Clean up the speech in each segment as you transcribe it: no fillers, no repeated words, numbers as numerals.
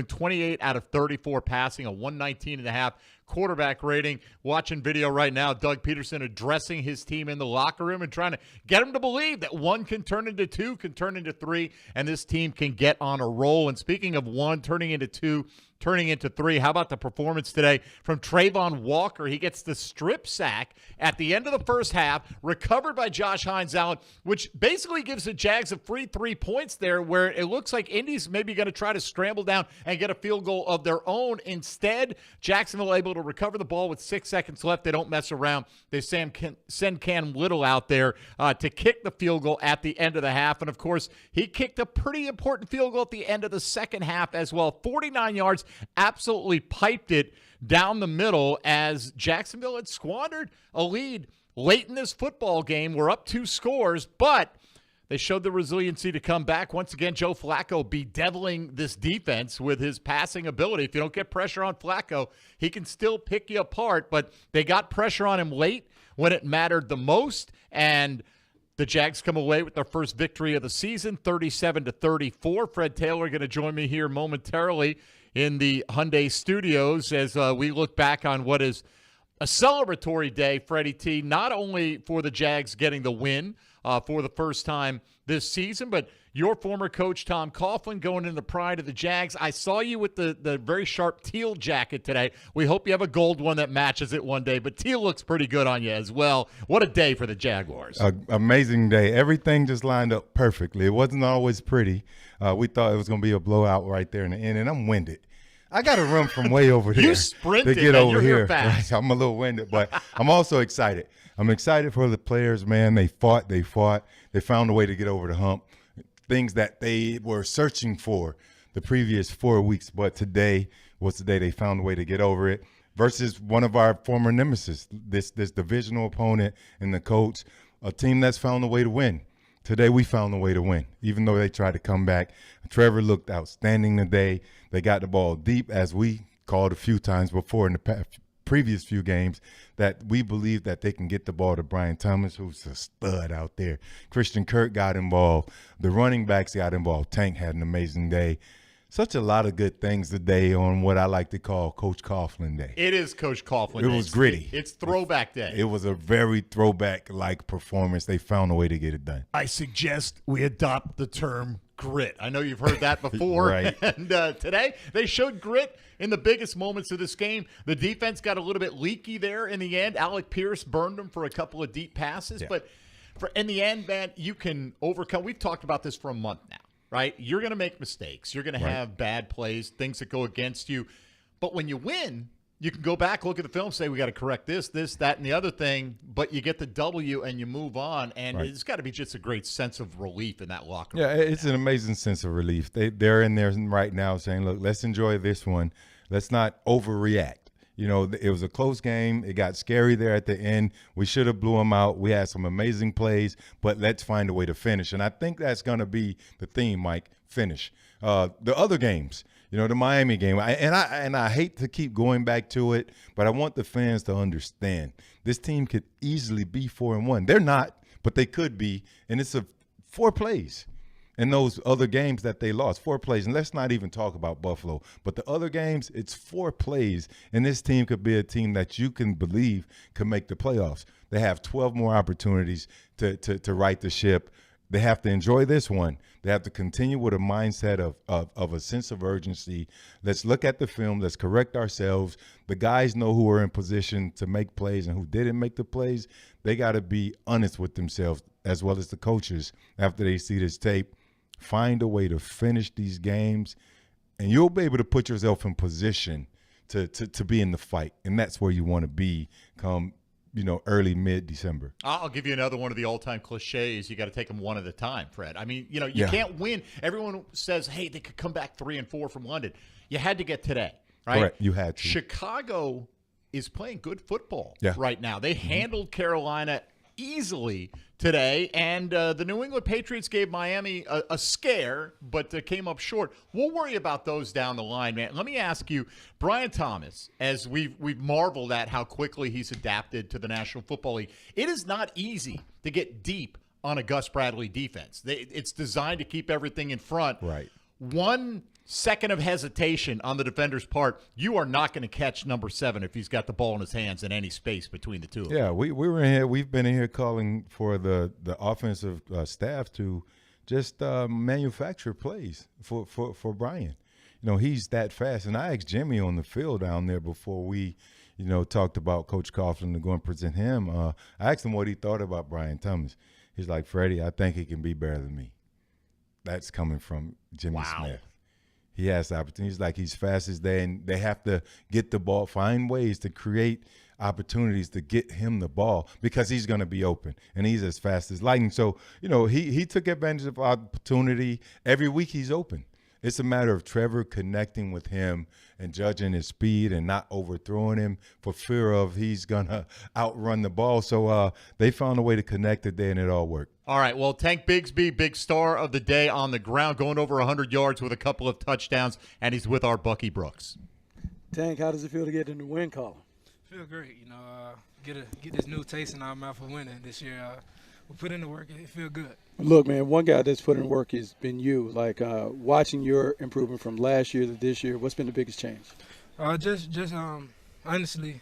28 out of 34 passing, a 119.5 quarterback rating. Watching video right now, Doug Peterson addressing his team in the locker room and trying to get them to believe that one can turn into two, can turn into three, and this team can get on a roll. And speaking of one turning into two, turning into three, how about the performance today from Trayvon Walker? He gets the strip sack at the end of the first half, recovered by Josh Hines-Allen, which basically gives the Jags a free 3 points there, where it looks like Indy's maybe going to try to scramble down and get a field goal of their own. Instead, Jacksonville able to recover the ball with 6 seconds left. They don't mess around. They send Cam Little out there to kick the field goal at the end of the half. And, of course, he kicked a pretty important field goal at the end of the second half as well. 49 yards, absolutely piped it down the middle as Jacksonville had squandered a lead late in this football game. We're up 2 scores, but they showed the resiliency to come back. Once again, Joe Flacco bedeviling this defense with his passing ability. If you don't get pressure on Flacco, he can still pick you apart, but they got pressure on him late when it mattered the most, and the Jags come away with their first victory of the season, 37-34. Fred Taylor going to join me here momentarily in the Hyundai Studios as we look back on what is a celebratory day, Freddie T, not only for the Jags getting the win for the first time this season, but your former coach, Tom Coughlin, going in the pride of the Jags. I saw you with the very sharp teal jacket today. We hope you have a gold one that matches it one day, but teal looks pretty good on you as well. What a day for the Jaguars. Amazing day. Everything just lined up perfectly. It wasn't always pretty. We thought it was going to be a blowout right there in the end, and I'm winded. I got to run from way over there. You sprinted, to get over You're here. fast. I'm a little winded, but I'm also excited. I'm excited for the players, man. They fought. They found a way to get over the hump, things that they were searching for the previous 4 weeks. But today was the day they found a way to get over it versus one of our former nemesis, this divisional opponent in the Colts, a team that's found a way to win. Today we found a way to win, even though they tried to come back. Trevor looked outstanding today. They got the ball deep, as we called a few times before in the previous few games, that we believe that they can get the ball to Brian Thomas, who's a stud out there. Christian Kirk got involved. The running backs got involved. Tank had an amazing day. Such a lot of good things today on what I like to call Coach Coughlin Day. It is Coach Coughlin Day. It was gritty. It's throwback day. It was a very throwback-like performance. They found a way to get it done. I suggest we adopt the term grit. I know you've heard that before. Right. And today they showed grit in the biggest moments of this game. The defense got a little bit leaky there in the end. Alec Pierce burned them for a couple of deep passes. Yeah. But in the end, man, you can overcome. We've talked about this for a month now. Right? You're going to make mistakes. You're going to have bad plays, things that go against you. But when you win, you can go back, look at the film, say we got to correct this, that, and the other thing, but you get the W and you move on. And it's got to be just a great sense of relief in that locker room. Yeah, it's an amazing sense of relief. They're in there right now saying, look, let's enjoy this one. Let's not overreact. You know, it was a close game. It got scary there at the end. We should have blew them out. We had some amazing plays, but let's find a way to finish. And I think that's going to be the theme, Mike, finish. The other games, you know, the Miami game, and I hate to keep going back to it, but I want the fans to understand this team could easily be 4-1. They're not, but they could be, and it's 4 plays. In those other games that they lost, 4 plays. And let's not even talk about Buffalo. But the other games, it's 4 plays. And this team could be a team that you can believe could make the playoffs. They have 12 more opportunities to right the ship. They have to enjoy this one. They have to continue with a mindset of a sense of urgency. Let's look at the film. Let's correct ourselves. The guys know who are in position to make plays and who didn't make the plays. They got to be honest with themselves, as well as the coaches, after they see this tape. Find a way to finish these games, and you'll be able to put yourself in position to be in the fight, and that's where you want to be come, you know, early, mid-December. I'll give you another one of the all-time cliches. You got to take them one at a time, Fred. I mean, you know, you can't win. Everyone says, hey, they could come back 3-4 from London. You had to get today, right? Correct. You had to. Chicago is playing good football right now. They handled Carolina easily today, and the New England Patriots gave Miami a scare, but came up short. We'll worry about those down the line, man. Let me ask you, Brian Thomas, as we've marveled at how quickly he's adapted to the National Football League, it is not easy to get deep on a Gus Bradley defense. It's designed to keep everything in front. Right. One second of hesitation on the defender's part, you are not going to catch number 7 if he's got the ball in his hands in any space between the two of them. Yeah, we were in here. We've been in here calling for the offensive staff to just manufacture plays for Brian. You know, he's that fast. And I asked Jimmy on the field down there before we, talked about Coach Coughlin to go and present him. I asked him what he thought about Brian Thomas. He's like, Freddie, I think he can be better than me. That's coming from Jimmy Smith. He has the opportunity. He's like, he's fast as and they have to get the ball, find ways to create opportunities to get him the ball because he's going to be open and he's as fast as lightning. So, he took advantage of opportunity. Every week he's open. It's a matter of Trevor connecting with him and judging his speed and not overthrowing him for fear of he's going to outrun the ball. So they found a way to connect today, and it all worked. All right, well, Tank Bigsby, big star of the day on the ground, going over 100 yards with a couple of touchdowns, and he's with our Bucky Brooks. Tank, how does it feel to get in the win column? Feel great, get this new taste in our mouth for winning this year. We put in the work, it feel good. Look, man, one guy that's put in work has been you. Like watching your improvement from last year to this year, what's been the biggest change? Honestly,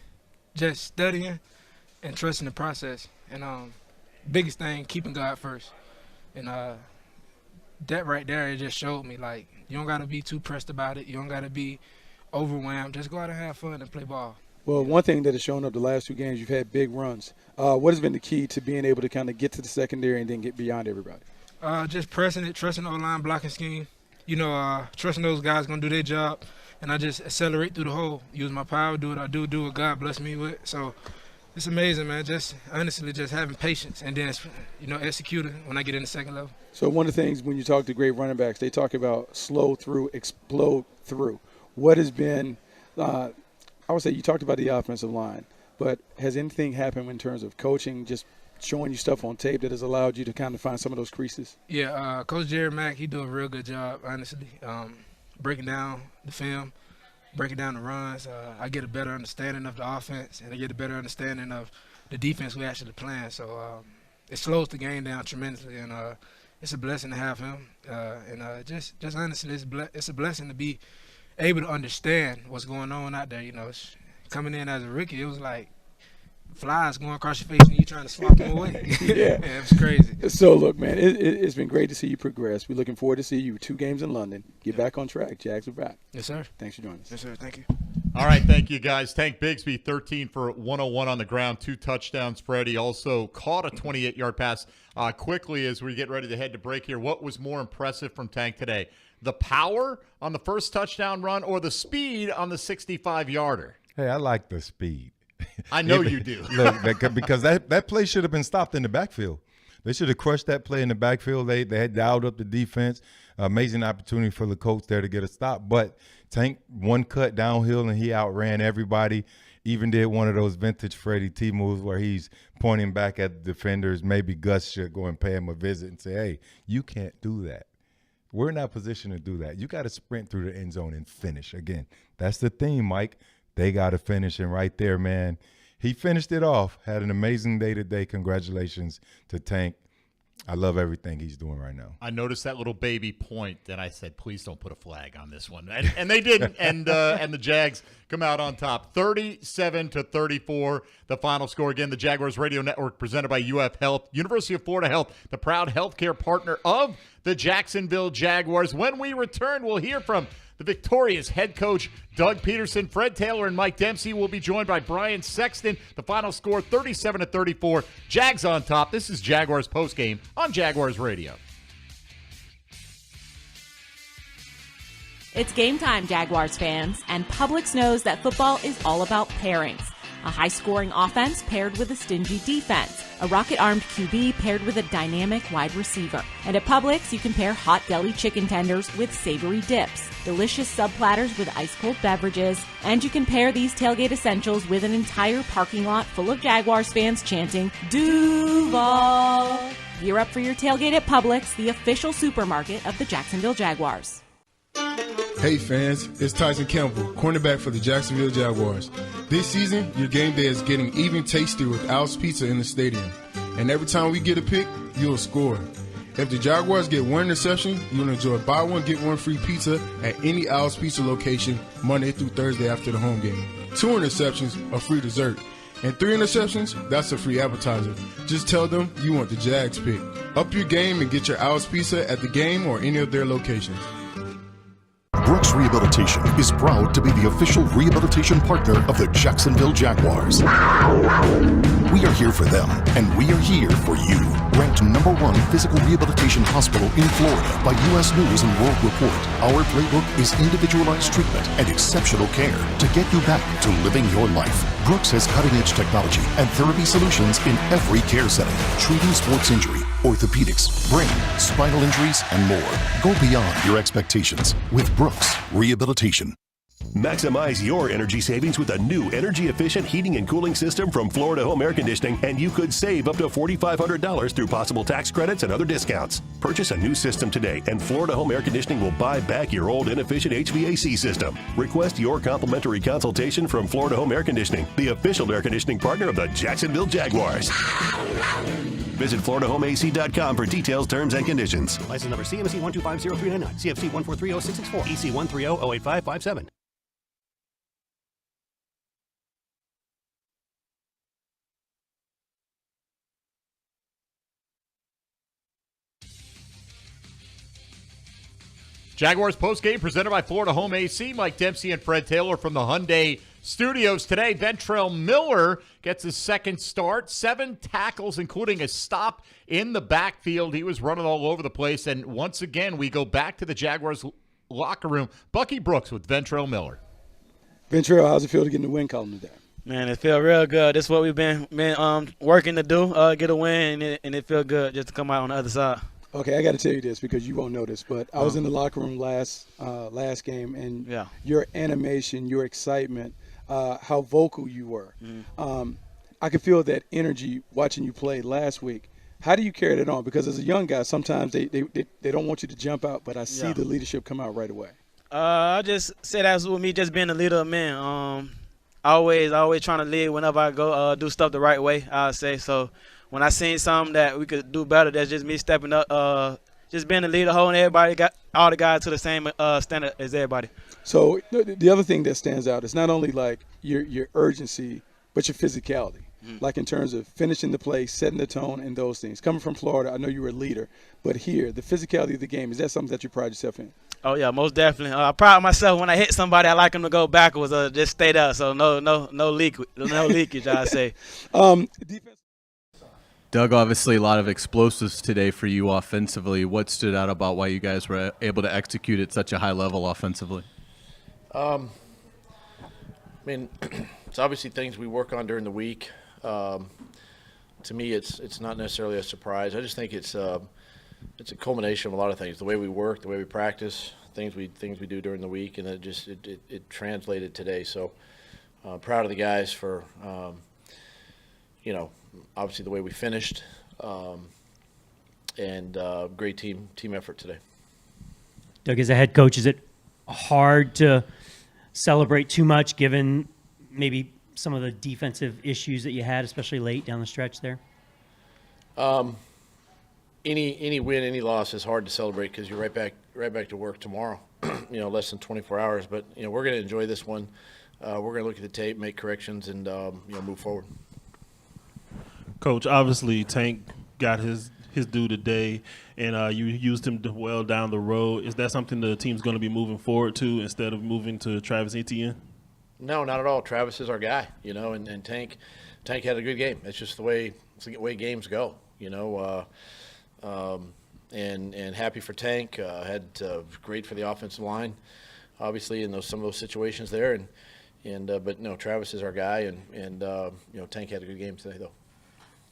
just studying and trusting the process. And biggest thing, keeping God first. And that right there, it just showed me, like, you don't got to be too pressed about it. You don't got to be overwhelmed. Just go out and have fun and play ball. Well, one thing that has shown up the last 2 games, you've had big runs. What has been the key to being able to kind of get to the secondary and then get beyond everybody? Just pressing it, trusting the O-line blocking scheme. Trusting those guys going to do their job. And I just accelerate through the hole, use my power, do what I do what God bless me with. So it's amazing, man. Just honestly just having patience and then, executing when I get in the second level. So one of the things when you talk to great running backs, they talk about slow through, explode through. What has been I would say you talked about the offensive line, but has anything happened in terms of coaching, just showing you stuff on tape that has allowed you to kind of find some of those creases? Yeah, Coach Jerry Mack, he do a real good job, honestly, breaking down the film, breaking down the runs. I get a better understanding of the offense, and I get a better understanding of the defense we actually playing. So it slows the game down tremendously, and it's a blessing to have him. Just honestly, it's a blessing to be able to understand what's going on out there. Coming in as a rookie, it was like flies going across your face and you trying to swap them away. Yeah, it was crazy. So look, man, it's been great to see you progress. We're looking forward to see you 2 games in London. Get back on track. Jags are back. Yes, sir. Thanks for joining us. Yes, sir. Thank you. All right, thank you, guys. Tank Bigsby, 13 for 101 on the ground, 2 touchdowns. Freddie also caught a 28-yard pass. Quickly, as we get ready to head to break here, what was more impressive from Tank today? The power on the first touchdown run or the speed on the 65-yarder? Hey, I like the speed. I know you do. Look, because that play should have been stopped in the backfield. They should have crushed that play in the backfield. They had dialed up the defense. Amazing opportunity for the Colts there to get a stop. But Tank, one cut downhill, and he outran everybody. Even did one of those vintage Freddie T moves where he's pointing back at the defenders. Maybe Gus should go and pay him a visit and say, hey, you can't do that. We're in that position to do that. You got to sprint through the end zone and finish. Again, that's the theme, Mike. They got to finish. And right there, man, he finished it off. Had an amazing day today. Congratulations to Tank. I love everything he's doing right now. I noticed that little baby point, and I said, please don't put a flag on this one. And they didn't, and the Jags come out on top. 37-34, the final score. Again, the Jaguars Radio Network presented by UF Health, University of Florida Health, the proud healthcare partner of the Jacksonville Jaguars. When we return, we'll hear from the victorious head coach, Doug Peterson. Fred Taylor and Mike Dempsey will be joined by Brian Sexton. The final score, 37-34. Jags on top. This is Jaguars Postgame on Jaguars Radio. It's game time, Jaguars fans, and Publix knows that football is all about pairings. A high-scoring offense paired with a stingy defense. A rocket-armed QB paired with a dynamic wide receiver. And at Publix, you can pair hot deli chicken tenders with savory dips, delicious sub-platters with ice-cold beverages, and you can pair these tailgate essentials with an entire parking lot full of Jaguars fans chanting, Duval! Gear up for your tailgate at Publix, the official supermarket of the Jacksonville Jaguars. Hey fans, it's Tyson Campbell, cornerback for the Jacksonville Jaguars. This season, your game day is getting even tastier with Al's Pizza in the stadium. And every time we get a pick, you'll score. If the Jaguars get one interception, you'll enjoy buy one, get one free pizza at any Al's Pizza location Monday through Thursday after the home game. 2 interceptions, a free dessert. And 3 interceptions, that's a free appetizer. Just tell them you want the Jags pick. Up your game and get your Al's Pizza at the game or any of their locations. Brooks Rehabilitation is proud to be the official rehabilitation partner of the Jacksonville Jaguars. We are here for them, and we are here for you. Ranked #1 physical rehabilitation hospital in Florida by U.S. News and World Report, our playbook is individualized treatment and exceptional care to get you back to living your life. Brooks has cutting-edge technology and therapy solutions in every care setting, treating sports injury, orthopedics, brain, spinal injuries, and more. Go beyond your expectations with Brooks Rehabilitation. Maximize your energy savings with a new energy-efficient heating and cooling system from Florida Home Air Conditioning, and you could save up to $4,500 through possible tax credits and other discounts. Purchase a new system today, and Florida Home Air Conditioning will buy back your old inefficient HVAC system. Request your complimentary consultation from Florida Home Air Conditioning, the official air conditioning partner of the Jacksonville Jaguars. Visit FloridaHomeAC.com for details, terms, and conditions. License number CMC 1250399, CFC 1430664, EC 130-08557. Jaguars postgame presented by Florida Home AC. Mike Dempsey and Fred Taylor from the Hyundai Studios today. Ventrell Miller gets his second start. 7 tackles, including a stop in the backfield. He was running all over the place. And once again, we go back to the Jaguars locker room. Bucky Brooks with Ventrell Miller. Ventrell, how's it feel to get in the win column today? Man, it feel real good. This is what we've been working to do, get a win, and it feel good just to come out on the other side. Okay, I got to tell you this because you won't know this, but I was in the locker room last game, and your animation, your excitement, how vocal you were. I could feel that energy watching you play last week. How do you carry that on? Because as a young guy, sometimes they don't want you to jump out, but I see the leadership come out right away. I just say that's with me just being the leader of men. Always trying to lead whenever I go do stuff the right way, I say. So when I seen something that we could do better, that's just me stepping up, just being the leader, holding everybody, got all the guys to the same standard as everybody. So the other thing that stands out is not only like your urgency, but your physicality. Like in terms of finishing the play, setting the tone, and those things. Coming from Florida, I know you were a leader, but here, the physicality of the game, is that something that you pride yourself in? Oh, yeah, most definitely. I pride myself when I hit somebody, I like them to go backwards, just stay there. So no leakage, I say. Doug, obviously a lot of explosives today for you offensively. What stood out about why you guys were able to execute at such a high level offensively? I mean, it's obviously things we work on during the week. To me, it's not necessarily a surprise. I just think it's a culmination of a lot of things. The way we work, the way we practice, things we do during the week, and it translated today. So proud of the guys for obviously the way we finished, and great team effort today. Doug, as a head coach, is it hard to celebrate too much given maybe some of the defensive issues that you had, especially late down the stretch there? Any win, any loss is hard to celebrate because you're right back to work tomorrow. Less than 24 hours. But we're going to enjoy this one. We're going to look at the tape, make corrections, and move forward. Coach, obviously Tank got his due today, and you used him well down the road. Is that something the team's going to be moving forward to instead of moving to Travis Etienne? No, not at all. Travis is our guy, and Tank had a good game. It's just the way games go, and happy for Tank. Had great for the offensive line, obviously in some of those situations there, but no, Travis is our guy, and Tank had a good game today though.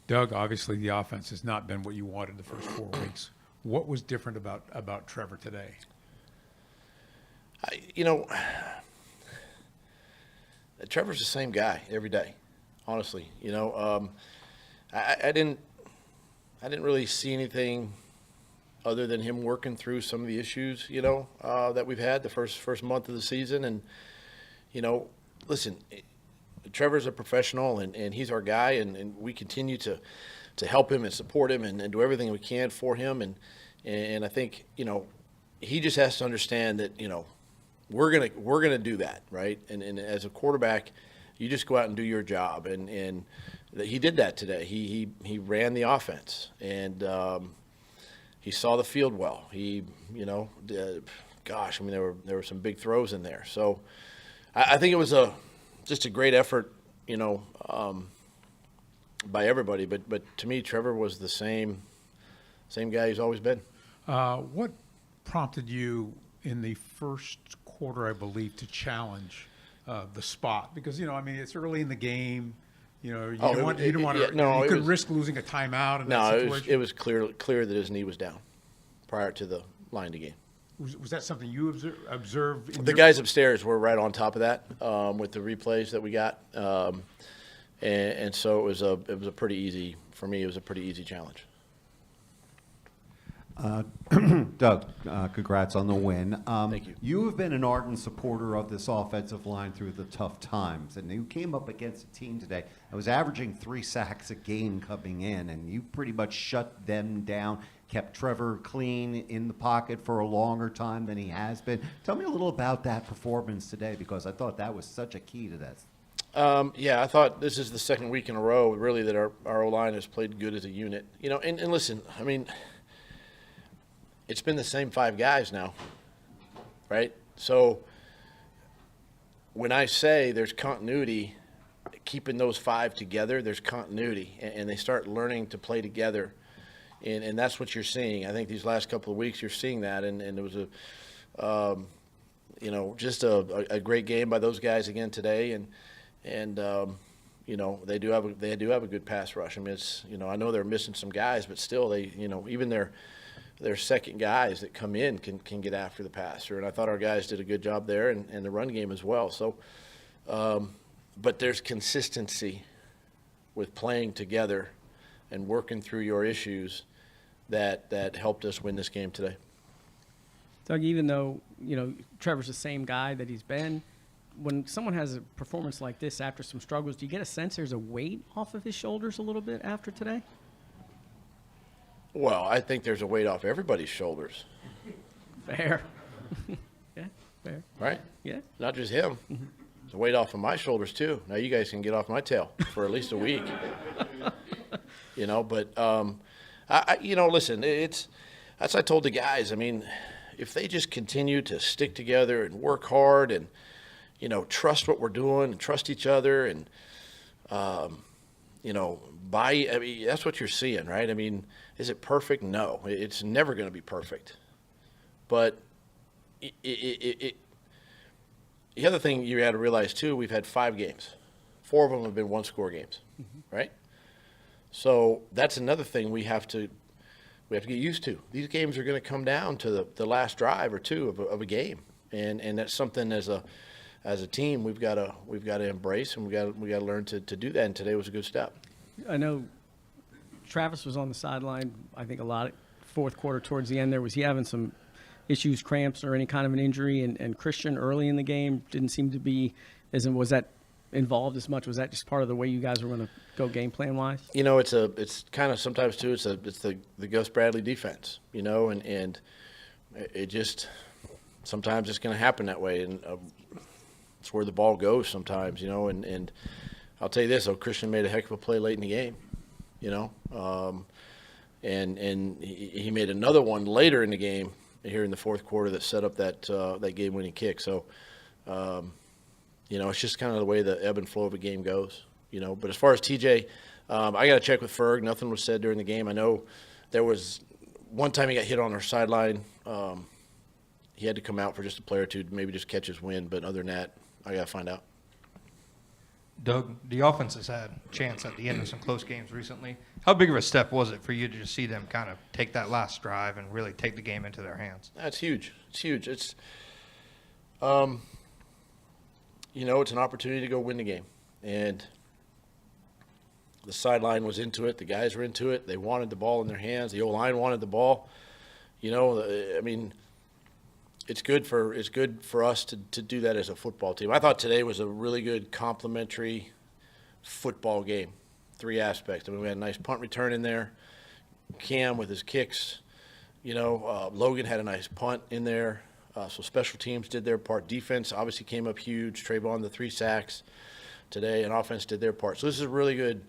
Doug, obviously the offense has not been what you wanted the first 4 weeks. What was different about Trevor today? Trevor's the same guy every day, honestly. I didn't really see anything other than him working through some of the issues, that we've had the first month of the season. And, listen, Trevor's a professional and he's our guy, and we continue to help him and support him and do everything we can for him. And I think, he just has to understand that, we're gonna do that, right? And as a quarterback, you just go out and do your job. And he did that today. He ran the offense, and he saw the field well. He, there were some big throws in there. So I think it was just a great effort, by everybody. But to me, Trevor was the same guy he's always been. What prompted you in the first quarter, I believe, to challenge the spot? Because, it's early in the game. You couldn't risk losing a timeout in that situation. It was clear that his knee was down prior to the line to game. Was that something you observed? The guys upstairs were right on top of that with the replays that we got, and so it was a pretty easy for me. It was a pretty easy challenge. Doug, congrats on the win. Thank you. You have been an ardent supporter of this offensive line through the tough times, and you came up against a team today that was averaging 3 sacks a game coming in, and you pretty much shut them down, kept Trevor clean in the pocket for a longer time than he has been. Tell me a little about that performance today, because I thought that was such a key to this. I thought this is the second week in a row, really, that our O-line has played good as a unit. And listen, it's been the same 5 guys now, right? So when I say there's continuity, keeping those 5 together, there's continuity, and they start learning to play together, and that's what you're seeing. I think these last couple of weeks you're seeing that, and it was just a great game by those guys again today, and they do have a good pass rush. I know they're missing some guys, but still they even their second guys that come in can get after the passer, and I thought our guys did a good job there, and the run game as well. So, but there's consistency with playing together and working through your issues that helped us win this game today. Doug, even though Trevor's the same guy that he's been, when someone has a performance like this after some struggles, do you get a sense there's a weight off of his shoulders a little bit after today? Well, I think there's a weight off everybody's shoulders. Fair. Yeah, fair. Right? Yeah. Not just him. Mm-hmm. There's a weight off of my shoulders, too. Now you guys can get off my tail for at least a week. Listen, that's what I told the guys. If they just continue to stick together and work hard and, trust what we're doing and trust each other and, that's what you're seeing, right? Is it perfect? No, it's never going to be perfect. But the other thing you got to realize, too, we've had 5 games. 4 of them have been one-score games, right? So that's another thing we have to get used to. These games are going to come down to the last drive or 2 of a game, and that's something as a team we've got to embrace, and we got to learn to do that. And today was a good step. I know Travis was on the sideline, I think, a lot fourth quarter towards the end there. Was he having some issues, cramps, or any kind of an injury? And Christian early in the game didn't seem to be was that involved as much? Was that just part of the way you guys were going to go game plan wise? It's kind of sometimes too. It's the Gus Bradley defense, and it just sometimes it's going to happen that way, and it's where the ball goes sometimes, and I'll tell you this, Christian made a heck of a play late in the game, and he made another one later in the game here in the fourth quarter that set up that game-winning kick. So, it's just kind of the way the ebb and flow of a game goes, But as far as TJ, I got to check with Ferg. Nothing was said during the game. I know there was one time he got hit on our sideline. He had to come out for just a play or two to maybe just catch his wind. But other than that, I got to find out. Doug, the offense has had a chance at the end of some close games recently. How big of a step was it for you to just see them kind of take that last drive and really take the game into their hands? That's huge. It's huge. It's, it's an opportunity to go win the game. And the sideline was into it. The guys were into it. They wanted the ball in their hands. The O-line wanted the ball. It's good for us to do that as a football team. I thought today was a really good complementary football game. three aspects. I mean, we had a nice punt return in there. Cam with his kicks. Logan had a nice punt in there. So special teams did their part. Defense obviously came up huge. Trayvon, the 3 sacks today, and offense did their part. So this is a really good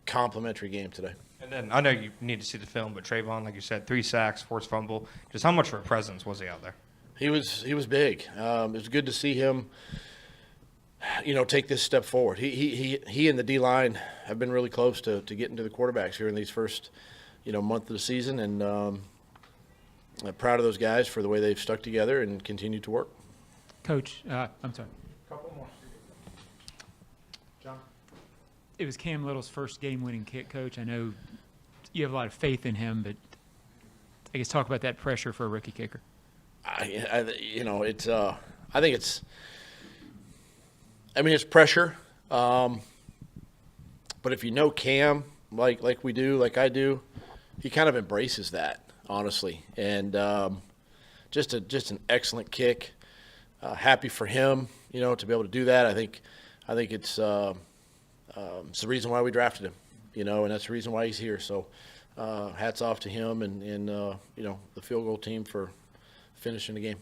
complimentary game today. And then I know you need to see the film, but Trayvon, like you said, 3 sacks, forced fumble. Just how much of a presence was he out there? He was big. It was good to see him, take this step forward. He and the D-line have been really close to getting to the quarterbacks here in these first, month of the season, and I'm proud of those guys for the way they've stuck together and continued to work. Coach, I'm sorry. Couple more. John? It was Cam Little's first game-winning kick, Coach. I know you have a lot of faith in him, but I guess talk about that pressure for a rookie kicker. It's pressure. But if you know Cam, like we do, like I do, he kind of embraces that, honestly. And just an excellent kick. Happy for him, to be able to do that. I think it's the reason why we drafted him, and that's the reason why he's here. So hats off to him and the field goal team for finishing the game.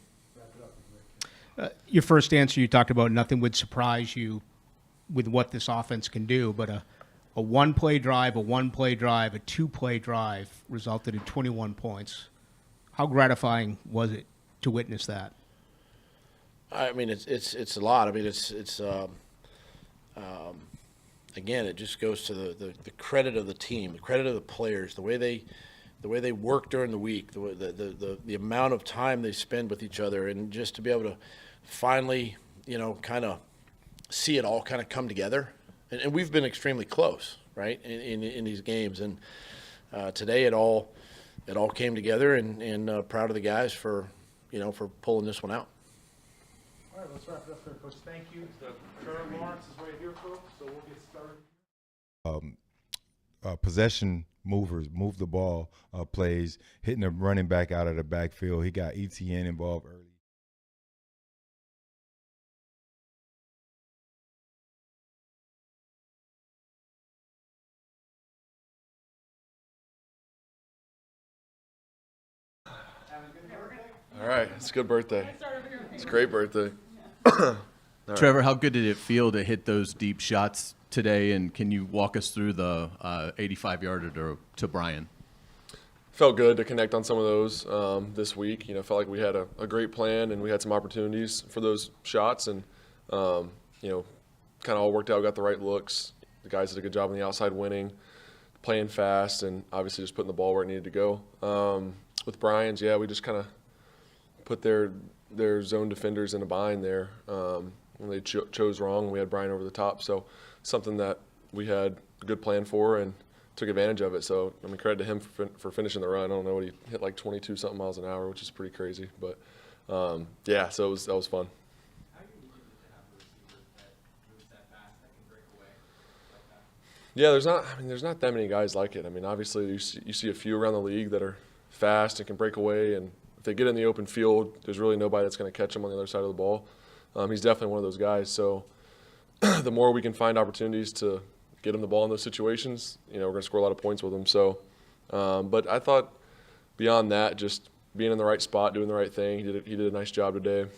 Your first answer, you talked about nothing would surprise you with what this offense can do, but a one-play drive, a 2-play drive resulted in 21 points. How gratifying was it to witness that? I mean, it's a lot. I mean, again, it just goes to the credit of the team, the credit of the players, the way they work during the week, the amount of time they spend with each other, and just to be able to finally, kind of see it all kind of come together. And we've been extremely close, right, in these games. And today it all came together, and proud of the guys for pulling this one out. All right, let's wrap it up there, Coach. Thank you. Trevor Lawrence is right here, folks, so we'll get started. Possession movers, move the ball plays, hitting a running back out of the backfield. He got ETN involved early. All right, it's a good birthday. It's a great birthday. Trevor, how good did it feel to hit those deep shots today, and can you walk us through the 85-yarder to Brian? Felt good to connect on some of those this week. Felt like we had a great plan, and we had some opportunities for those shots, and kind of all worked out. Got the right looks. The guys did a good job on the outside winning, playing fast, and obviously just putting the ball where it needed to go. With Brian's, we just kind of put their zone defenders in a bind there when they chose wrong. We had Brian over the top, so something that we had a good plan for and took advantage of it. So, credit to him for finishing the run. I don't know what he hit, like 22-something miles an hour, which is pretty crazy. But, so that was fun. Yeah, there's not that many guys like it. Obviously you see a few around the league that are fast and can break away, and if they get in the open field, there's really nobody that's going to catch him on the other side of the ball. He's definitely one of those guys. So the more we can find opportunities to get him the ball in those situations, we're going to score a lot of points with him. So, but I thought beyond that, just being in the right spot, doing the right thing, he did a nice job today.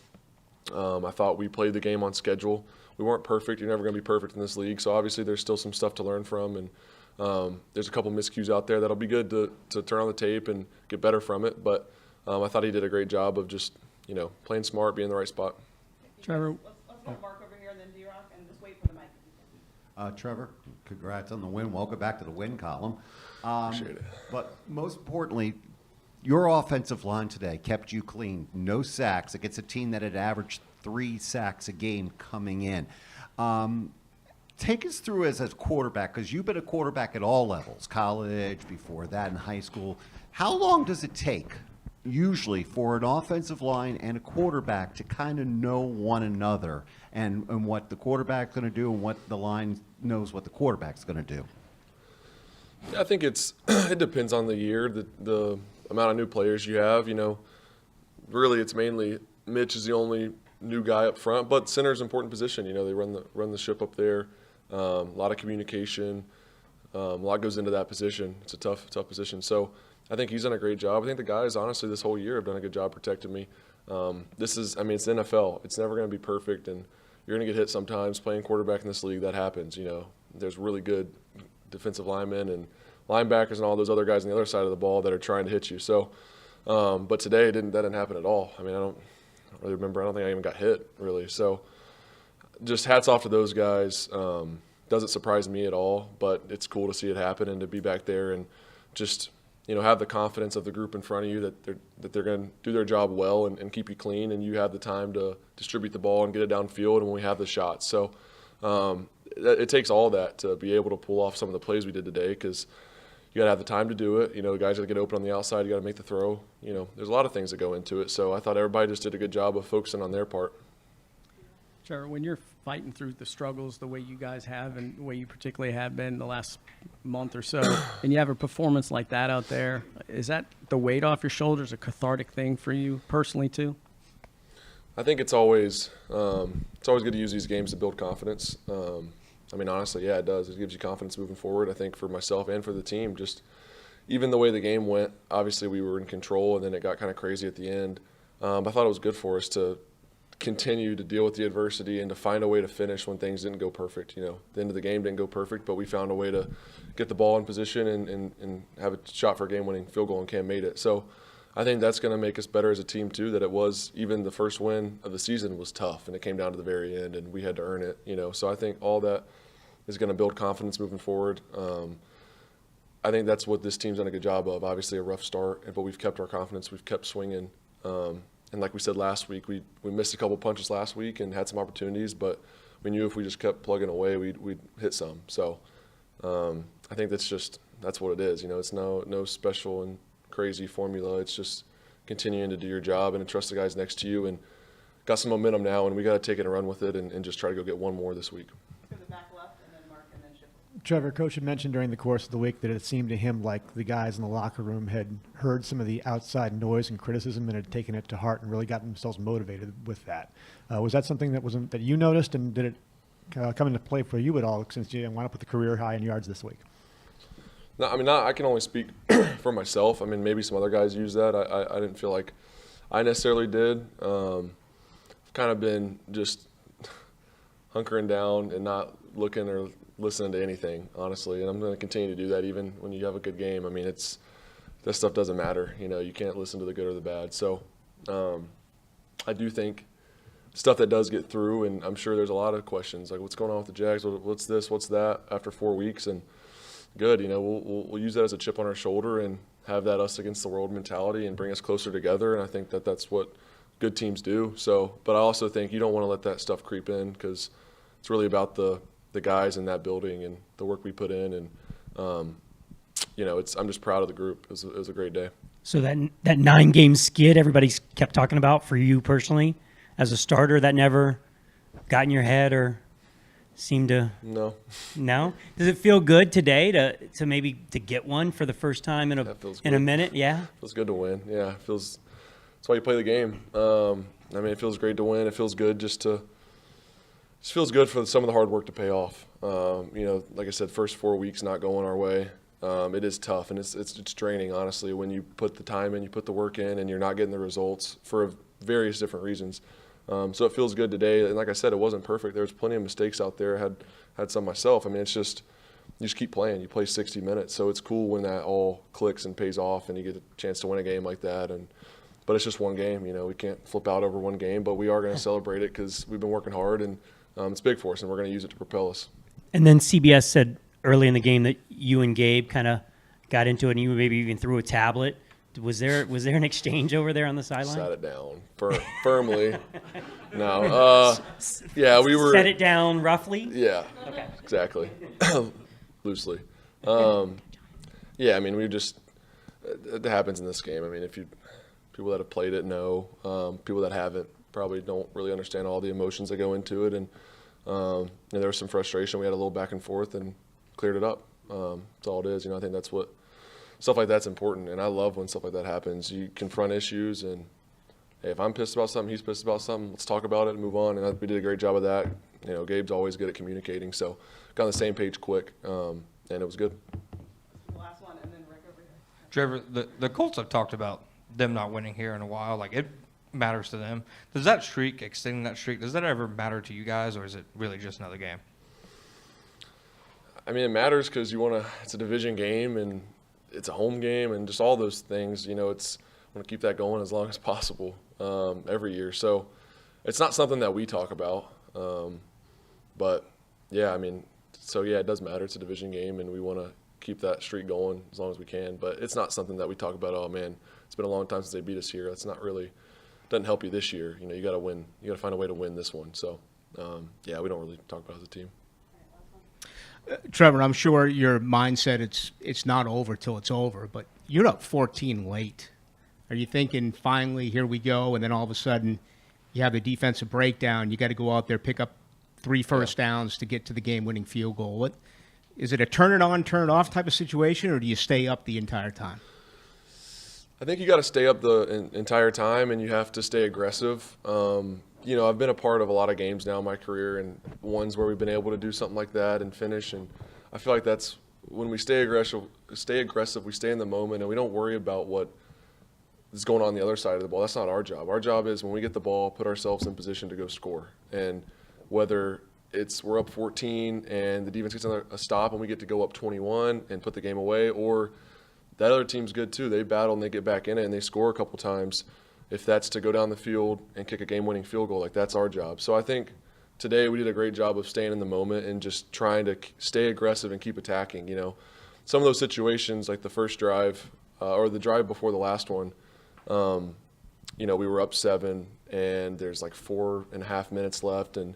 I thought we played the game on schedule. We weren't perfect. You're never going to be perfect in this league. So obviously there's still some stuff to learn from, and there's a couple miscues out there that'll be good to turn on the tape and get better from it. But I thought he did a great job of just, playing smart, being in the right spot. Trevor. Let's go Mark over here and then D-Rock, and just wait for the mic. Trevor, congrats on the win. Welcome back to the win column. Appreciate it. But most importantly, your offensive line today kept you clean. No sacks against a team that had averaged 3 sacks a game coming in. Take us through as a quarterback, because you've been a quarterback at all levels, college, before that in high school. How long does it take, usually, for an offensive line and a quarterback to kind of know one another and what the quarterback's going to do and what the line knows what the quarterback's going to do? I think it depends on the year, the amount of new players you have. Really it's mainly Mitch is the only new guy up front, but center's an important position. They run the ship up there. A lot of communication. A lot goes into that position. It's a tough position. So I think he's done a great job. I think the guys, honestly, this whole year have done a good job protecting me. It's the NFL. It's never going to be perfect, and you're going to get hit sometimes. Playing quarterback in this league, that happens. There's really good defensive linemen and linebackers and all those other guys on the other side of the ball that are trying to hit you. So, but today that didn't happen at all. I don't really remember. I don't think I even got hit, really. So just hats off to those guys. Doesn't surprise me at all, but it's cool to see it happen and to be back there and just have the confidence of the group in front of you that they're going to do their job well and keep you clean, and you have the time to distribute the ball and get it downfield, and when we have the shots. So it takes all that to be able to pull off some of the plays we did today, because you got to have the time to do it. The guys got to get open on the outside. You got to make the throw. There's a lot of things that go into it. So I thought everybody just did a good job of focusing on their part. Trevor, when you're fighting through the struggles the way you guys have and the way you particularly have been the last month or so, and you have a performance like that out there, is that the weight off your shoulders, a cathartic thing for you personally too? I think it's always good to use these games to build confidence. Honestly, yeah, it does. It gives you confidence moving forward. I think for myself and for the team, just even the way the game went, obviously we were in control, and then it got kind of crazy at the end. I thought it was good for us to continue to deal with the adversity and to find a way to finish when things didn't go perfect. The end of the game didn't go perfect, but we found a way to get the ball in position and have a shot for a game-winning field goal, and Cam made it. So I think that's going to make us better as a team too, that it was even the first win of the season was tough, and it came down to the very end, and we had to earn it. So I think all that is going to build confidence moving forward. I think that's what this team's done a good job of. Obviously a rough start, but we've kept our confidence. We've kept swinging. And like we said last week, we missed a couple punches last week and had some opportunities, but we knew if we just kept plugging away, we'd hit some. So I think that's what it is. It's no special and crazy formula. It's just continuing to do your job and to trust the guys next to you, and got some momentum now, and we got to take it and run with it and just try to go get one more this week. Trevor, Coach had mentioned during the course of the week that it seemed to him like the guys in the locker room had heard some of the outside noise and criticism and had taken it to heart and really gotten themselves motivated with that. Was that something that you noticed, and did it come into play for you at all since you wound up with the career high in yards this week? No, I can only speak for myself. Maybe some other guys use that. I didn't feel like I necessarily did. I've kind of been just hunkering down and not looking or listening to anything, honestly, and I'm going to continue to do that even when you have a good game. That stuff doesn't matter. You can't listen to the good or the bad. So I do think stuff that does get through, and I'm sure there's a lot of questions like, what's going on with the Jags? What's this? What's that? After 4 weeks, and good. We'll use that as a chip on our shoulder and have that us against the world mentality and bring us closer together. And I think that's what good teams do. So, but I also think you don't want to let that stuff creep in, because it's really about the guys in that building and the work we put in, and I'm just proud of the group. It was a great day. So that 9-game skid everybody's kept talking about for you personally as a starter, that never got in your head or seemed to? No. Does it feel good today to maybe to get one for the first time in a minute? Yeah. Feels good to win. Yeah, that's why you play the game. It feels great to win. It feels good just feels good for some of the hard work to pay off. Like I said, first 4 weeks not going our way. It is tough, and it's draining, honestly, when you put the time in, you put the work in, and you're not getting the results for various different reasons. So it feels good today. And like I said, it wasn't perfect. There was plenty of mistakes out there. I had some myself. It's just you just keep playing. You play 60 minutes. So it's cool when that all clicks and pays off and you get a chance to win a game like that. But it's just one game. We can't flip out over one game, but we are going to celebrate it because we've been working hard, and it's big for us, and we're going to use it to propel us. And then CBS said early in the game that you and Gabe kind of got into it, and you maybe even threw a tablet. Was there an exchange over there on the sideline? Sat it down firmly. No. Yeah, we were. Set it down roughly? Yeah. Okay. Exactly. Loosely. Yeah, we just it happens in this game. If people that have played it know. People that haven't probably don't really understand all the emotions that go into it. And there was some frustration. We had a little back and forth and cleared it up. That's all it is. I think that's what stuff like that's important. And I love when stuff like that happens. You confront issues, and hey, if I'm pissed about something, he's pissed about something, let's talk about it and move on. And we did a great job of that. Gabe's always good at communicating, so got on the same page quick. and it was good. The last one, and then Rick over here. Trevor, the Colts have talked about them not winning here in a while. Like, it matters to them. Does that streak, extending that streak, does that ever matter to you guys, or is it really just another game? I mean, it matters because it's a division game and it's a home game and just all those things. You know, I want to keep that going as long as possible every year. So it's not something that we talk about. But, yeah, I mean, it does matter. It's a division game, and we want to keep that streak going as long as we can. But it's not something that we talk about, oh, man, it's been a long time since they beat us here. That's not really – doesn't help you this year. You know, you got to win. You got to find a way to win this one. So, we don't really talk about it as a team. Trevor, I'm sure your mindset, it's not over till it's over, but you're up 14 late. Are you thinking, finally, here we go, and then all of a sudden you have the defensive breakdown, you got to go out there, pick up 3 first downs to get to the game-winning field goal? Is it a turn it on, turn it off type of situation, or do you stay up the entire time? I think you got to stay up the entire time, and you have to stay aggressive. You know, I've been a part of a lot of games now in my career, and ones where we've been able to do something like that and finish. And I feel like that's when we stay aggressive, we stay in the moment, and we don't worry about what is going on the other side of the ball. That's not our job. Our job is when we get the ball, put ourselves in position to go score. And whether we're up 14 and the defense gets a stop and we get to go up 21 and put the game away, or that other team's good too. They battle and they get back in it and they score a couple times. If that's to go down the field and kick a game-winning field goal, that's our job. So I think today we did a great job of staying in the moment and just trying to stay aggressive and keep attacking. You know, some of those situations, like the first drive or the drive before the last one, you know, we were up 7 and there's 4.5 minutes left. And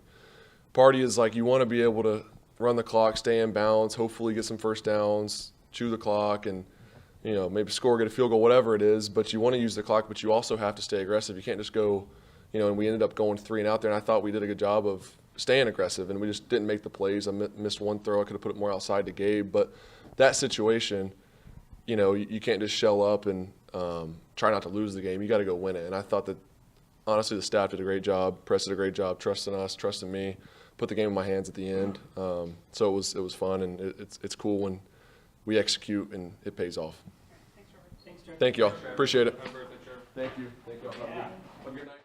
party is you want to be able to run the clock, stay in bounds, hopefully get some first downs, chew the clock, and you know, maybe score, get a field goal, whatever it is, but you want to use the clock, but you also have to stay aggressive. You can't just go, you know, and we ended up going 3 and out there, and I thought we did a good job of staying aggressive, and we just didn't make the plays. I missed one throw. I could have put it more outside to Gabe, but that situation, you know, you can't just shell up and try not to lose the game. You got to go win it, and I thought that, honestly, the staff did a great job. Press did a great job trusting us, trusting me, put the game in my hands at the end. So it was fun, and it's cool when we execute and it pays off. Thank you all. Appreciate it. Thank you. Thank you all. Have a good night.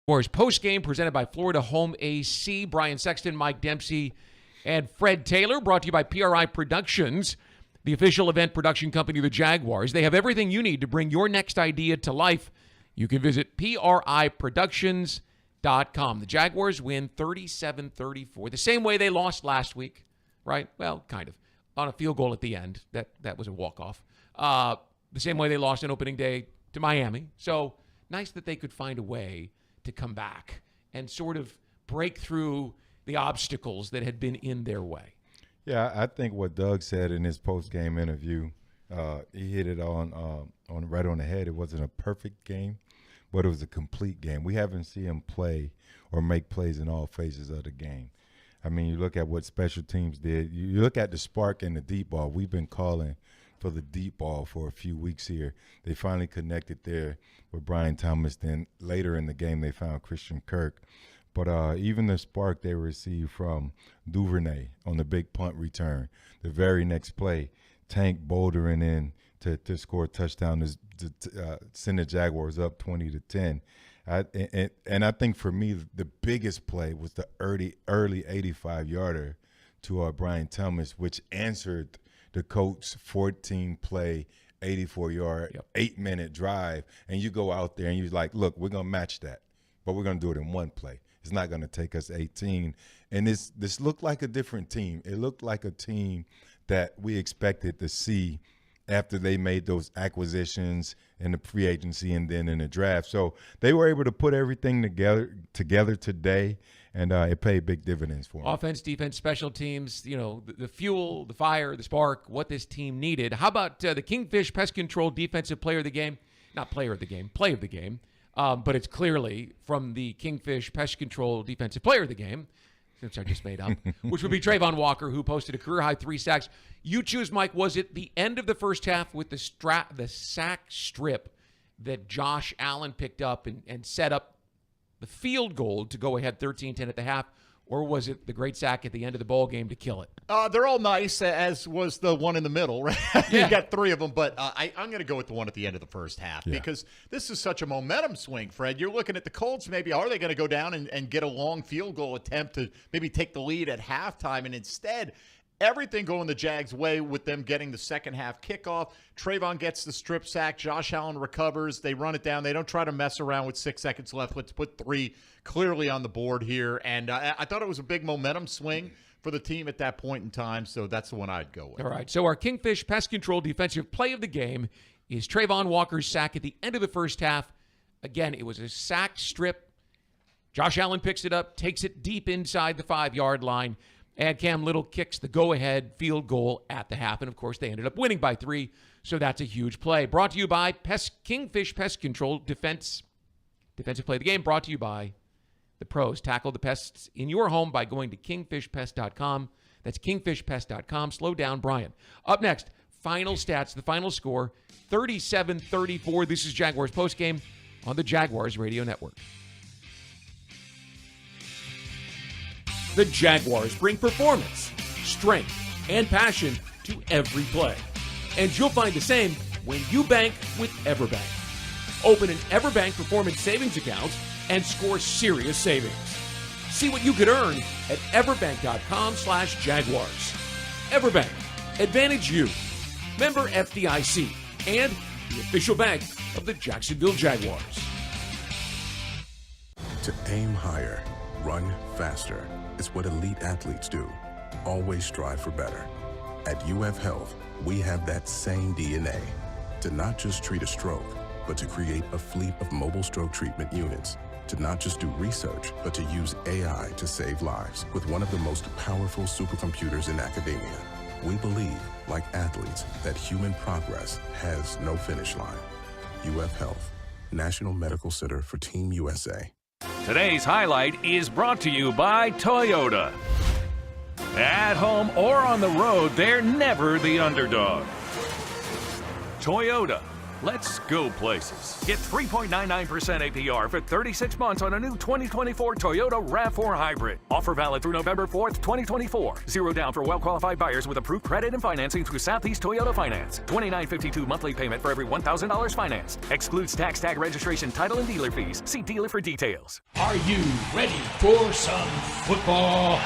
Jaguars Postgame presented by Florida Home AC. Brian Sexton, Mike Dempsey, and Fred Taylor. Brought to you by PRI Productions, the official event production company of the Jaguars. They have everything you need to bring your next idea to life. You can visit PRIProductions.com. The Jaguars win 37-34, the same way they lost last week, right? Well, kind of. On a field goal at the end. That was a walk-off. The same way they lost on opening day to Miami. So nice that they could find a way to come back and sort of break through the obstacles that had been in their way. Yeah, I think what Doug said in his post-game interview, he hit it on right on the head. It wasn't a perfect game, but it was a complete game. We haven't seen him play or make plays in all phases of the game. I mean, you look at what special teams did. You look at the spark and the deep ball. We've been calling for the deep ball for a few weeks here. They finally connected there with Brian Thomas. Then later in the game, they found Christian Kirk. But even the spark they received from Duvernay on the big punt return, the very next play, Tank bouldering in to score a touchdown to send the Jaguars up 20-10. And I think for me, the biggest play was the early 85-yarder to Brian Thomas, which answered the Colts' 14-play, 84-yard, 8-minute drive. And you go out there and you're like, look, we're going to match that, but we're going to do it in one play. It's not going to take us 18. And this looked like a different team. It looked like a team that we expected to see after they made those acquisitions in the free agency and then in the draft. So they were able to put everything together today, and it paid big dividends for them. Offense, defense, special teams, you know, the fuel, the fire, the spark, what this team needed. How about the Kingfish Pest Control Defensive Player of the Game? Not player of the game, play of the game. But it's clearly from the Kingfish Pest Control Defensive Player of the Game, which I just made up, which would be Trayvon Walker, who posted a career-high 3 sacks. You choose, Mike, was it the end of the first half with the sack strip that Josh Allen picked up and set up the field goal to go ahead 13-10 at the half? or was it the great sack at the end of the ball game to kill it? They're all nice, as was the one in the middle, right? You got 3 of them, but I'm going to go with the one at the end of the first half because this is such a momentum swing, Fred. You're looking at the Colts. Maybe are they going to go down and get a long field goal attempt to maybe take the lead at halftime, and instead everything going the Jags' way with them getting the second half kickoff. Trayvon gets the strip sack. Josh Allen recovers. They run it down. They don't try to mess around with 6 seconds left. Let's put 3 clearly on the board here. And I thought it was a big momentum swing for the team at that point in time, so that's the one I'd go with. All right, so our Kingfish Pest Control defensive play of the game is Trayvon Walker's sack at the end of the first half. Again, it was a sack strip. Josh Allen picks it up, takes it deep inside the 5-yard line, and Cam Little kicks the go-ahead field goal at the half. And, of course, they ended up winning by 3, so that's a huge play. Brought to you by Kingfish Pest Control defensive play of the game, brought to you by the pros. Tackle the pests in your home by going to kingfishpest.com. That's kingfishpest.com. Slow down, Brian. Up next, final stats, the final score, 37-34. This is Jaguars Postgame on the Jaguars Radio Network. The Jaguars bring performance, strength, and passion to every play. And you'll find the same when you bank with EverBank. Open an EverBank Performance Savings account and score serious savings. See what you could earn at everbank.com/Jaguars. EverBank, advantage you. Member FDIC and the official bank of the Jacksonville Jaguars. To aim higher, run faster. It's what elite athletes do. Always strive for better. At UF Health, we have that same DNA to not just treat a stroke, but to create a fleet of mobile stroke treatment units. To not just do research, but to use AI to save lives with one of the most powerful supercomputers in academia. We believe, like athletes, that human progress has no finish line. UF Health, National Medical Center for Team USA. Today's highlight is brought to you by Toyota. At home or on the road, they're never the underdog. Toyota, let's go places. Get 3.99% APR for 36 months on a new 2024 Toyota RAV4 Hybrid. Offer valid through November 4th, 2024. Zero down for well-qualified buyers with approved credit and financing through Southeast Toyota Finance. $29.52 monthly payment for every $1,000 financed. Excludes tax, tag, registration, title, and dealer fees. See dealer for details. Are you ready for some football?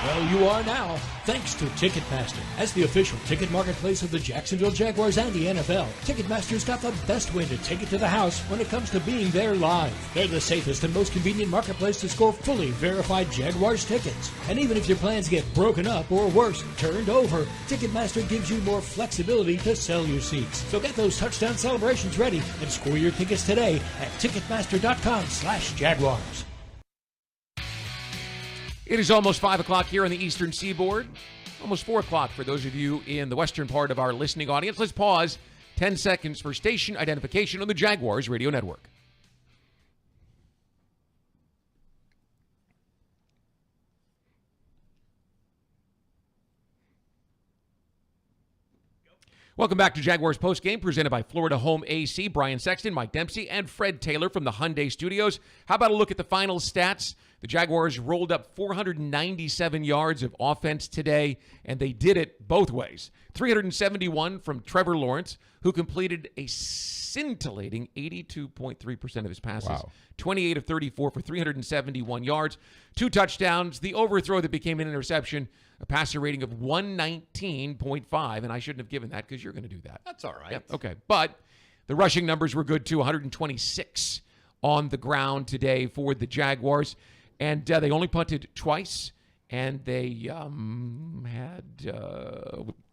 Well, you are now, thanks to Ticketmaster. As the official ticket marketplace of the Jacksonville Jaguars and the NFL, Ticketmaster's got the best way to take it to the house when it comes to being there live. They're the safest and most convenient marketplace to score fully verified Jaguars tickets. And even if your plans get broken up or worse, turned over, Ticketmaster gives you more flexibility to sell your seats. So get those touchdown celebrations ready and score your tickets today at Ticketmaster.com/Jaguars. It is almost 5 o'clock here on the Eastern Seaboard. Almost 4 o'clock for those of you in the western part of our listening audience. Let's pause 10 seconds for station identification on the Jaguars Radio Network. Welcome back to Jaguars Postgame, presented by Florida Home AC. Brian Sexton, Mike Dempsey, and Fred Taylor from the Hyundai Studios. How about a look at the final stats? The Jaguars rolled up 497 yards of offense today, and they did it both ways. 371 from Trevor Lawrence, who completed a scintillating 82.3% of his passes. Wow. 28 of 34 for 371 yards. 2 touchdowns, the overthrow that became an interception, a passer rating of 119.5, and I shouldn't have given that because you're going to do that. That's all right. Yep, okay. But the rushing numbers were good, too, 126 on the ground today for the Jaguars. And they only punted twice, and they I'm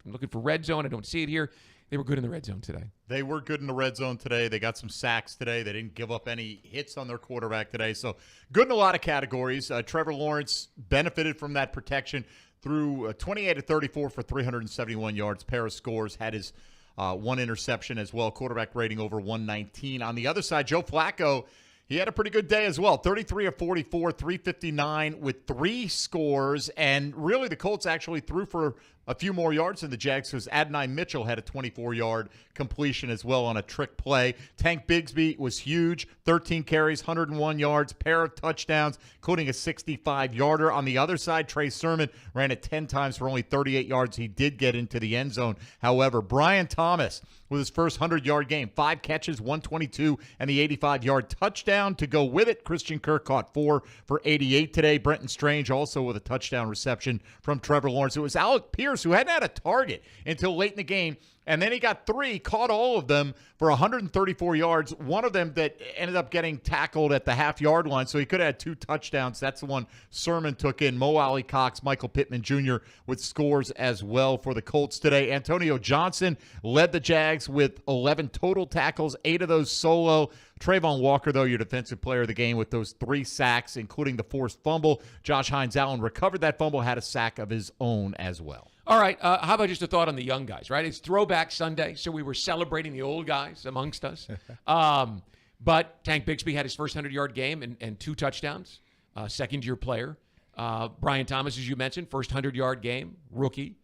looking for red zone. I don't see it here. They were good in the red zone today. They were good in the red zone today. They got some sacks today. They didn't give up any hits on their quarterback today. So good in a lot of categories. Trevor Lawrence benefited from that protection through 28 of 34 for 371 yards. Pair of scores, had his one interception as well. Quarterback rating over 119. On the other side, Joe Flacco, he had a pretty good day as well. 33 of 44, 359 with 3 scores. And really the Colts actually threw for a few more yards than the Jags because Adonai Mitchell had a 24-yard completion as well on a trick play. Tank Bigsby was huge, 13 carries, 101 yards, pair of touchdowns, including a 65-yarder. On the other side, Trey Sermon ran it 10 times for only 38 yards. He did get into the end zone. However, Brian Thomas with his first 100-yard game, 5 catches, 122, and the 85-yard touchdown to go with it. Christian Kirk caught 4 for 88 today. Brenton Strange also with a touchdown reception from Trevor Lawrence. It was Alec Pierce who hadn't had a target until late in the game, and then he got 3, caught all of them for 134 yards, one of them that ended up getting tackled at the half-yard line, so he could have had 2 touchdowns. That's the one Sermon took in. Mo Alley Cox, Michael Pittman Jr. with scores as well for the Colts today. Antonio Johnson led the Jags with 11 total tackles, 8 of those solo. Trayvon Walker, though, your defensive player of the game with those 3 sacks, including the forced fumble. Josh Hines-Allen recovered that fumble, had a sack of his own as well. All right, how about just a thought on the young guys, right? It's Throwback Sunday, so we were celebrating the old guys amongst us. But Tank Bigsby had his first 100-yard game and 2 touchdowns, second-year player. Brian Thomas, as you mentioned, first 100-yard game, rookie.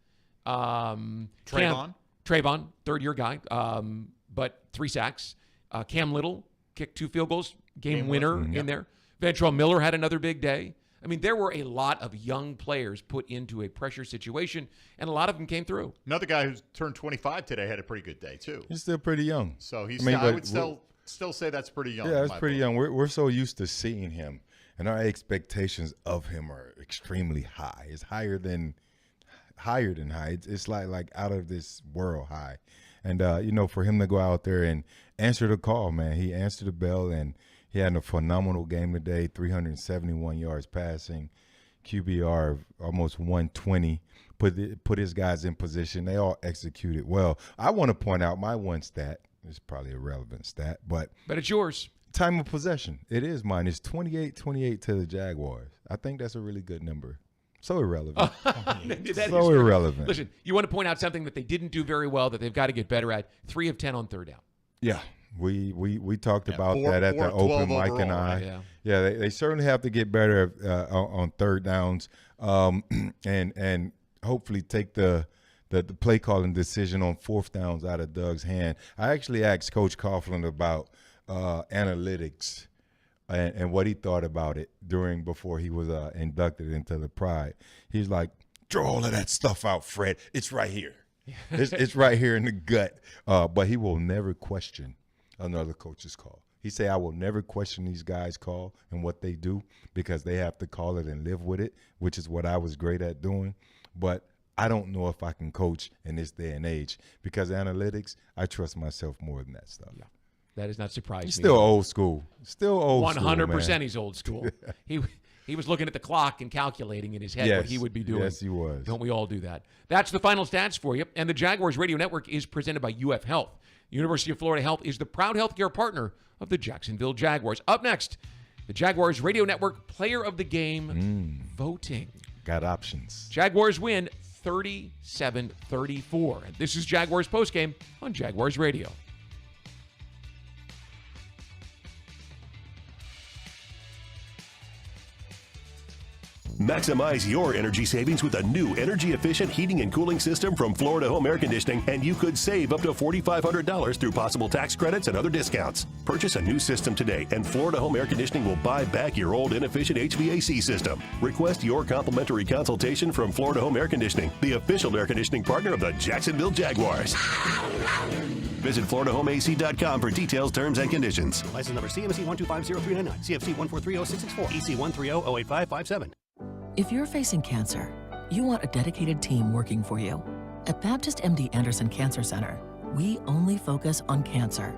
Trayvon, third-year guy, but 3 sacks. Cam Little kicked 2 field goals, game winner in there. Ventrell Miller had another big day. I mean, there were a lot of young players put into a pressure situation, and a lot of them came through. Another guy who's turned 25 today had a pretty good day, too. He's still pretty young. So I would still say that's pretty young. Yeah, that's pretty young. We're so used to seeing him, and our expectations of him are extremely high. It's higher than high. It's like out of this world high. And, for him to go out there and answer the call, man, he answered the bell, and he had a phenomenal game today, 371 yards passing, QBR of almost 120, put his guys in position. They all executed well. I want to point out my one stat. It's probably a relevant stat, but it's yours. Time of possession. It is mine. It's 28-28 to the Jaguars. I think that's a really good number. So irrelevant. So irrelevant. Listen, you want to point out something that they didn't do very well that they've got to get better at. 3 of 10 on third down. Yeah. We talked about that at the open mic and I. Yeah, they certainly have to get better on third downs and hopefully take the play calling decision on fourth downs out of Doug's hand. I actually asked Coach Coughlin about analytics and what he thought about it before he was inducted into the Pride. He's like, throw all of that stuff out, Fred. It's right here. It's right here in the gut. But he will never question another coach's call. He say, I will never question these guys' call and what they do because they have to call it and live with it, which is what I was great at doing. But I don't know if I can coach in this day and age because analytics, I trust myself more than that stuff. Yeah. That is not surprising. He's still old school. Still old 100% school, he's old school. He was looking at the clock and calculating in his head what he would be doing. Yes, he was. Don't we all do that? That's the final stats for you. And the Jaguars Radio Network is presented by UF Health. University of Florida Health is the proud healthcare partner of the Jacksonville Jaguars. Up next, the Jaguars Radio Network Player of the Game voting. Got options. Jaguars win 37-34. And this is Jaguars Postgame on Jaguars Radio. Maximize your energy savings with a new energy-efficient heating and cooling system from Florida Home Air Conditioning, and you could save up to $4,500 through possible tax credits and other discounts. Purchase a new system today, and Florida Home Air Conditioning will buy back your old inefficient HVAC system. Request your complimentary consultation from Florida Home Air Conditioning, the official air conditioning partner of the Jacksonville Jaguars. Visit FloridaHomeAC.com for details, terms, and conditions. License number CMC 1250399, CFC 1430664, EC 130-08557. If you're facing cancer, you want a dedicated team working for you. At Baptist MD Anderson Cancer Center, we only focus on cancer.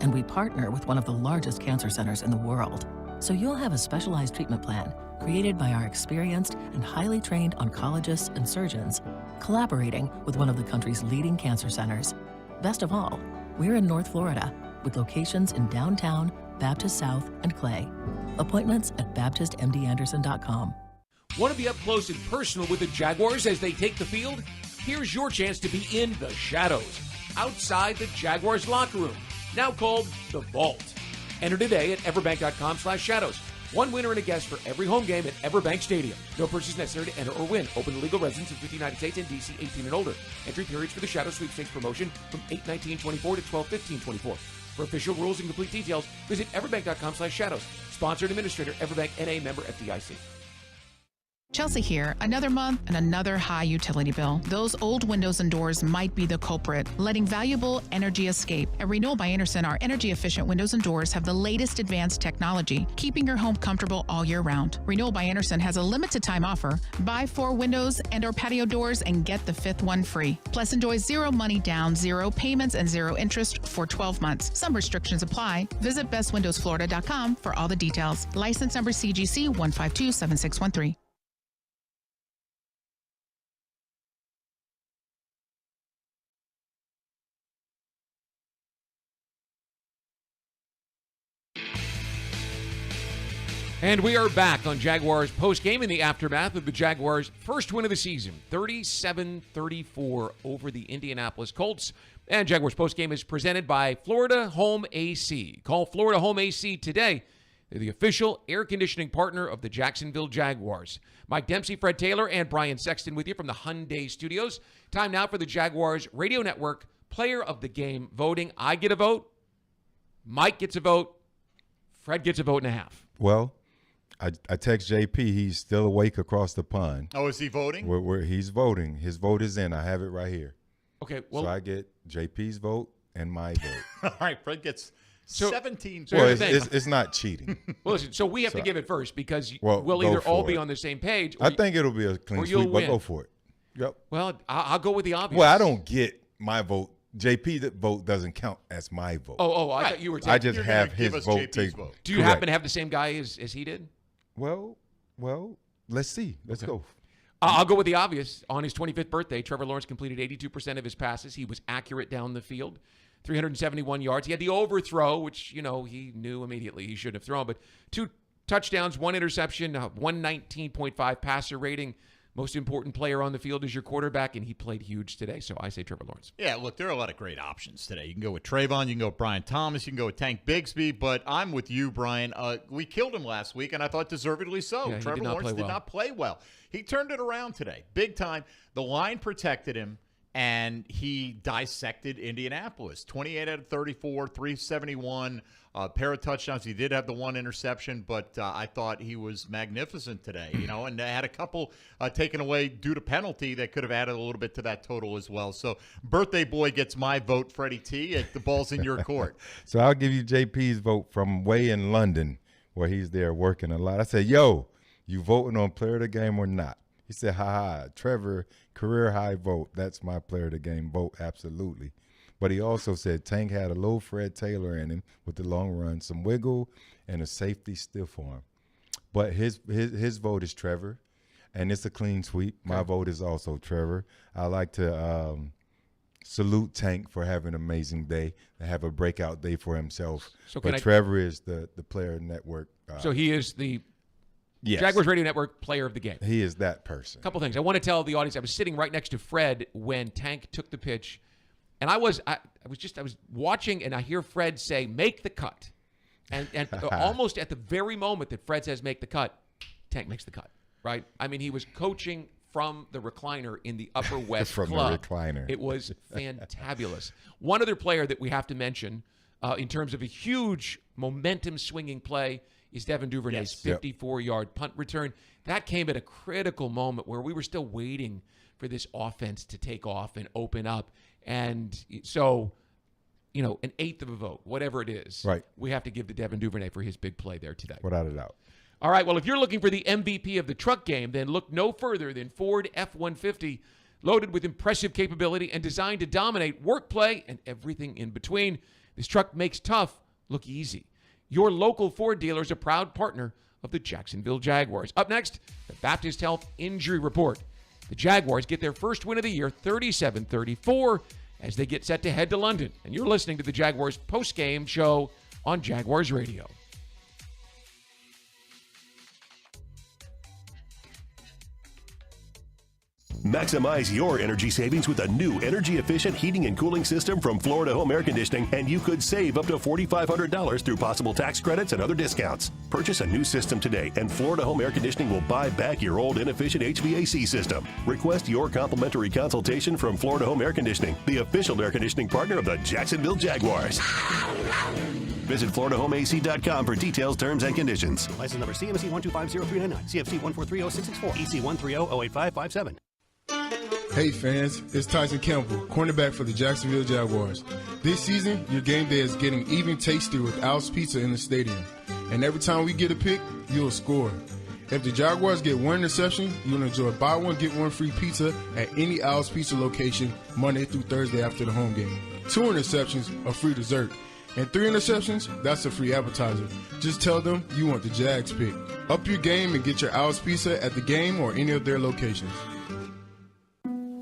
And we partner with one of the largest cancer centers in the world. So you'll have a specialized treatment plan created by our experienced and highly trained oncologists and surgeons, collaborating with one of the country's leading cancer centers. Best of all, we're in North Florida with locations in downtown, Baptist South, and Clay. Appointments at BaptistMDAnderson.com. Want to be up close and personal with the Jaguars as they take the field? Here's your chance to be in the shadows, outside the Jaguars locker room, now called the Vault. Enter today at everbank.com/shadows. One winner and a guest for every home game at Everbank Stadium. No purchase necessary to enter or win. Open to legal residents of the United States and D.C. 18 and older. Entry periods for the Shadow Sweepstakes promotion from 8/19/24 to 12/15/24. For official rules and complete details, visit everbank.com/shadows. Sponsored administrator, Everbank NA, member FDIC. Chelsea here. Another month and another high utility bill. Those old windows and doors might be the culprit, letting valuable energy escape. At Renewal by Andersen, our energy-efficient windows and doors have the latest advanced technology, keeping your home comfortable all year round. Renewal by Andersen has a limited-time offer. Buy 4 windows and/or patio doors and get the 5th one free. Plus, enjoy 0 money down, 0 payments, and 0 interest for 12 months. Some restrictions apply. Visit bestwindowsflorida.com for all the details. License number CGC 1527613. And we are back on Jaguars postgame in the aftermath of the Jaguars' first win of the season, 37-34 over the Indianapolis Colts. And Jaguars postgame is presented by Florida Home AC. Call Florida Home AC today. They're the official air conditioning partner of the Jacksonville Jaguars. Mike Dempsey, Fred Taylor, and Brian Sexton with you from the Hyundai Studios. Time now for the Jaguars Radio Network Player of the Game voting. I get a vote. Mike gets a vote. Fred gets a vote and a half. Well, I text JP. He's still awake across the pond. Oh, is he voting? He's voting. His vote is in. I have it right here. Okay. Well, so I get JP's vote and my vote. All right. Fred gets 17. Well, it's not cheating. Well, listen. So we have to give it first because we'll either all be on the same page. I think it'll be a clean sweep, but go for it. Yep. Well, I'll go with the obvious. Well, I don't get my vote. JP's vote doesn't count as my vote. Oh, I thought you were. I just have his vote. Do you happen to have the same guy as he did? Well, let's see. Let's go. I'll go with the obvious. On his 25th birthday, Trevor Lawrence completed 82% of his passes. He was accurate down the field, 371 yards. He had the overthrow, which, he knew immediately he shouldn't have thrown, but 2 touchdowns, 1 interception, 119.5 passer rating. Most important player on the field is your quarterback, and he played huge today. So I say Trevor Lawrence. Yeah, look, there are a lot of great options today. You can go with Trayvon, you can go with Brian Thomas, you can go with Tank Bigsby, but I'm with you, Brian. We killed him last week, and I thought deservedly so. Yeah, Trevor Lawrence did not play well. He turned it around today, big time. The line protected him, and he dissected Indianapolis. 28 out of 34, 371, a pair of touchdowns. He did have the 1 interception, but I thought he was magnificent today, and had a couple taken away due to penalty that could have added a little bit to that total as well. So birthday boy gets my vote, Freddie T. The ball's in your court. So I'll give you JP's vote from way in London where he's there working a lot. I said, yo, you voting on player of the game or not? He said, Trevor, career high vote. That's my player of the game vote, absolutely. But he also said Tank had a little Fred Taylor in him with the long run, some wiggle, and a safety stiff arm. But his vote is Trevor, and it's a clean sweep. My vote is also Trevor. I like to salute Tank for having an amazing day and have a breakout day for himself. But Trevor is the player network. So he is the Jaguars Radio Network Player of the Game. He is that person. A couple things. I want to tell the audience, I was sitting right next to Fred when Tank took the pitch. And I was watching, and I hear Fred say, "Make the cut," and almost at the very moment that Fred says, "Make the cut," Tank makes the cut. Right? I mean, he was coaching from the recliner in the Upper West from Club. the recliner. It was fantabulous. One other player that we have to mention in terms of a huge momentum-swinging play is Devin Duvernay's 54-yard punt return. That came at a critical moment where we were still waiting for this offense to take off and open up. And so, an eighth of a vote, whatever it is, we have to give to Devin Duvernay for his big play there today. Without a doubt. All right, well, if you're looking for the MVP of the truck game, then look no further than Ford F-150, loaded with impressive capability and designed to dominate work, play, and everything in between. This truck makes tough look easy. Your local Ford dealer is a proud partner of the Jacksonville Jaguars. Up next, the Baptist Health Injury Report. The Jaguars get their first win of the year, 37-34, as they get set to head to London. And you're listening to the Jaguars Postgame Show on Jaguars Radio. Maximize your energy savings with a new energy-efficient heating and cooling system from Florida Home Air Conditioning, and you could save up to $4,500 through possible tax credits and other discounts. Purchase a new system today, and Florida Home Air Conditioning will buy back your old inefficient HVAC system. Request your complimentary consultation from Florida Home Air Conditioning, the official air conditioning partner of the Jacksonville Jaguars. Visit FloridaHomeAC.com for details, terms, and conditions. License number CMC 1250399, CFC 1430664, EC 130-08557. Hey fans, it's Tyson Campbell, cornerback for the Jacksonville Jaguars. This season, your game day is getting even tastier with Al's Pizza in the stadium. And every time we get a pick, you'll score. If the Jaguars get one interception, you'll enjoy buy one, get one free pizza at any Al's Pizza location Monday through Thursday after the home game. 2 interceptions, a free dessert. And 3 interceptions, that's a free appetizer. Just tell them you want the Jags pick. Up your game and get your Al's Pizza at the game or any of their locations.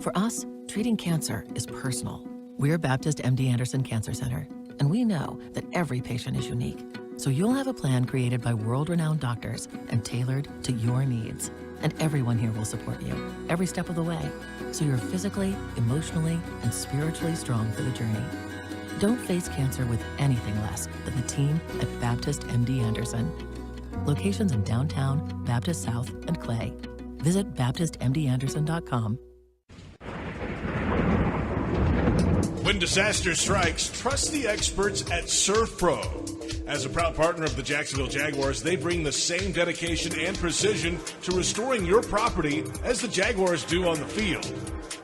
For us, treating cancer is personal. We're Baptist MD Anderson Cancer Center, and we know that every patient is unique. So you'll have a plan created by world-renowned doctors and tailored to your needs. And everyone here will support you every step of the way, so you're physically, emotionally, and spiritually strong for the journey. Don't face cancer with anything less than the team at Baptist MD Anderson. Locations in downtown, Baptist South, and Clay. Visit BaptistMDAnderson.com. When disaster strikes, trust the experts at Surf Pro. As a proud partner of the Jacksonville Jaguars, they bring the same dedication and precision to restoring your property as the Jaguars do on the field.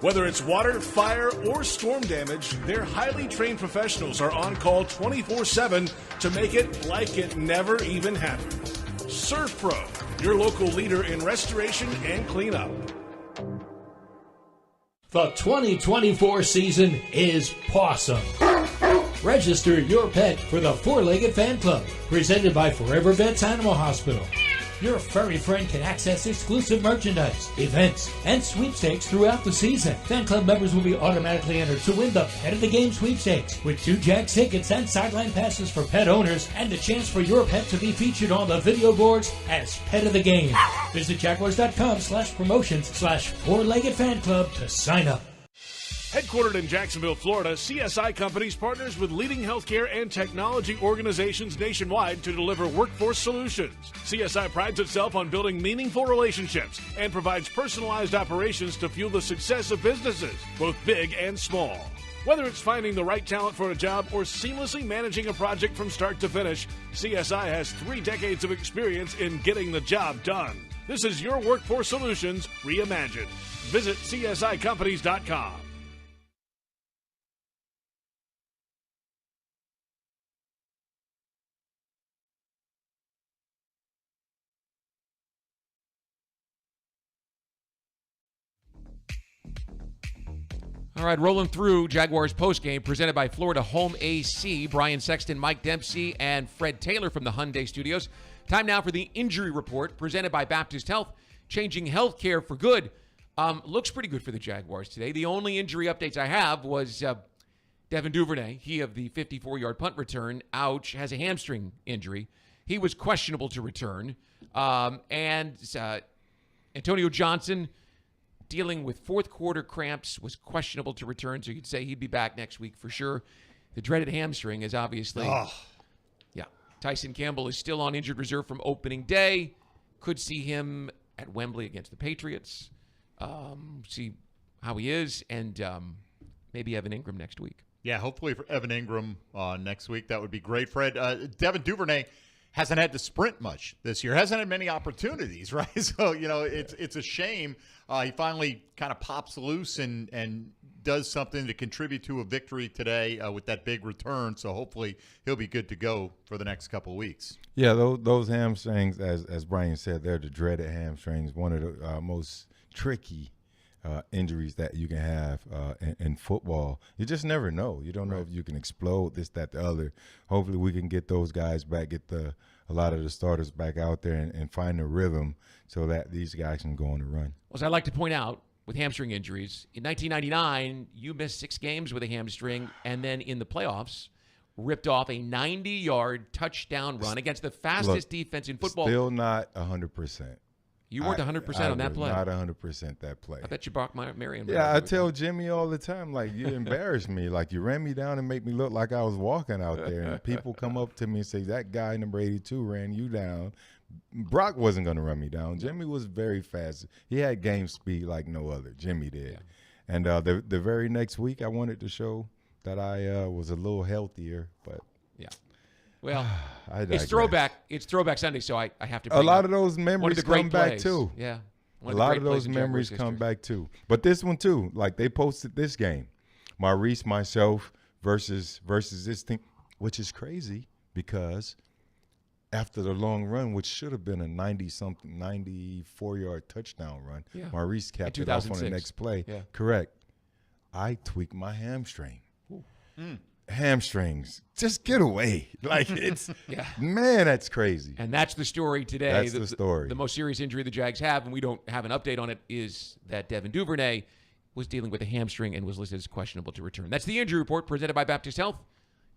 Whether it's water, fire, or storm damage, their highly trained professionals are on call 24/7 to make it like it never even happened. Surf Pro, your local leader in restoration and cleanup. The 2024 season is awesome. Register your pet for the Four-Legged Fan Club, presented by Forever Vets Animal Hospital. Your furry friend can access exclusive merchandise, events, and sweepstakes throughout the season. Fan club members will be automatically entered to win the Pet of the Game sweepstakes, with 2 Jags tickets and sideline passes for pet owners, and a chance for your pet to be featured on the video boards as Pet of the Game. Visit Jaguars.com/promotions/Four-Legged Fan Club to sign up. Headquartered in Jacksonville, Florida, CSI Companies partners with leading healthcare and technology organizations nationwide to deliver workforce solutions. CSI prides itself on building meaningful relationships and provides personalized operations to fuel the success of businesses, both big and small. Whether it's finding the right talent for a job or seamlessly managing a project from start to finish, CSI has 3 decades of experience in getting the job done. This is your workforce solutions reimagined. Visit CSICompanies.com. All right, rolling through Jaguars postgame, presented by Florida Home AC. Brian Sexton, Mike Dempsey, and Fred Taylor from the Hyundai Studios. Time now for the injury report, presented by Baptist Health. Changing healthcare for good. Looks pretty good for the Jaguars today. The only injury updates I have was Devin Duvernay, he of the 54-yard punt return, ouch, has a hamstring injury. He was questionable to return. And Antonio Johnson, dealing with fourth quarter cramps, was questionable to return, so you'd say he'd be back next week for sure. The dreaded hamstring is obviously... Yeah. Tyson Campbell is still on injured reserve from opening day. Could see him at Wembley against the Patriots. See how he is, and maybe Evan Ingram next week. Yeah, hopefully for Evan Ingram next week. That would be great, Fred. Devin Duvernay hasn't had to sprint much this year. Hasn't had many opportunities, right? So, it's a shame. He finally kind of pops loose and does something to contribute to a victory today with that big return. So hopefully he'll be good to go for the next couple of weeks. Yeah, those hamstrings, as Brian said, they're the dreaded hamstrings, one of the most tricky injuries that you can have in football. You just never know. You don't know if you can explode this, that, the other. Hopefully we can get those guys back, get a lot of the starters back out there and find a rhythm so that these guys can go on the run. Well, as I like to point out, with hamstring injuries, in 1999, you missed 6 games with a hamstring, and then in the playoffs, ripped off a 90-yard touchdown run against the fastest defense in football. Still not 100%. You weren't 100% on that play. Not 100% that play. I bet you Brock Marion. Yeah, I tell Jimmy all the time, like, you embarrass me. Like, you ran me down and make me look like I was walking out there. And people come up to me and say, that guy number 82 ran you down. Brock wasn't going to run me down. Jimmy was very fast. He had game speed like no other. Jimmy did. Yeah. And the very next week, I wanted to show that I was a little healthier, but yeah. Well, it's throwback Sunday, so I have to bring a lot of those memories come back too. Yeah. A lot of those memories come back too. But this one too, like they posted this game, Maurice, myself versus this team, which is crazy because after the long run, which should have been a 94-yard touchdown run, yeah. Maurice capped it off on the next play. Yeah. Correct. I tweaked my hamstring. Hamstrings, just get away. Like, it's man, that's crazy. And that's the story today. That's the story. The most serious injury the Jags have, and we don't have an update on it, is that Devin Duvernay was dealing with a hamstring and was listed as questionable to return. That's the injury report presented by Baptist Health,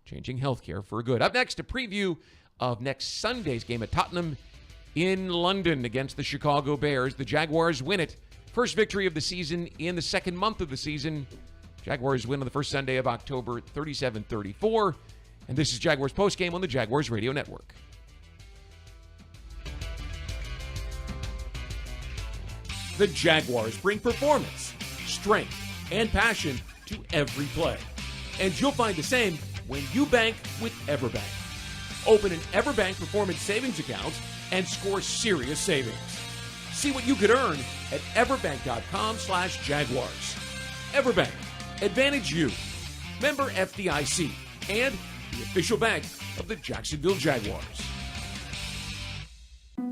changing healthcare for good. Up next, a preview of next Sunday's game at Tottenham in London against the Chicago Bears. The Jaguars win it. First victory of the season in the second month of the season. Jaguars win on the first Sunday of October, 37-34. And this is Jaguars Postgame on the Jaguars Radio Network. The Jaguars bring performance, strength, and passion to every play. And you'll find the same when you bank with EverBank. Open an EverBank Performance Savings account and score serious savings. See what you could earn at everbank.com/Jaguars. EverBank. Advantage you. Member FDIC. And the official bank of the Jacksonville Jaguars.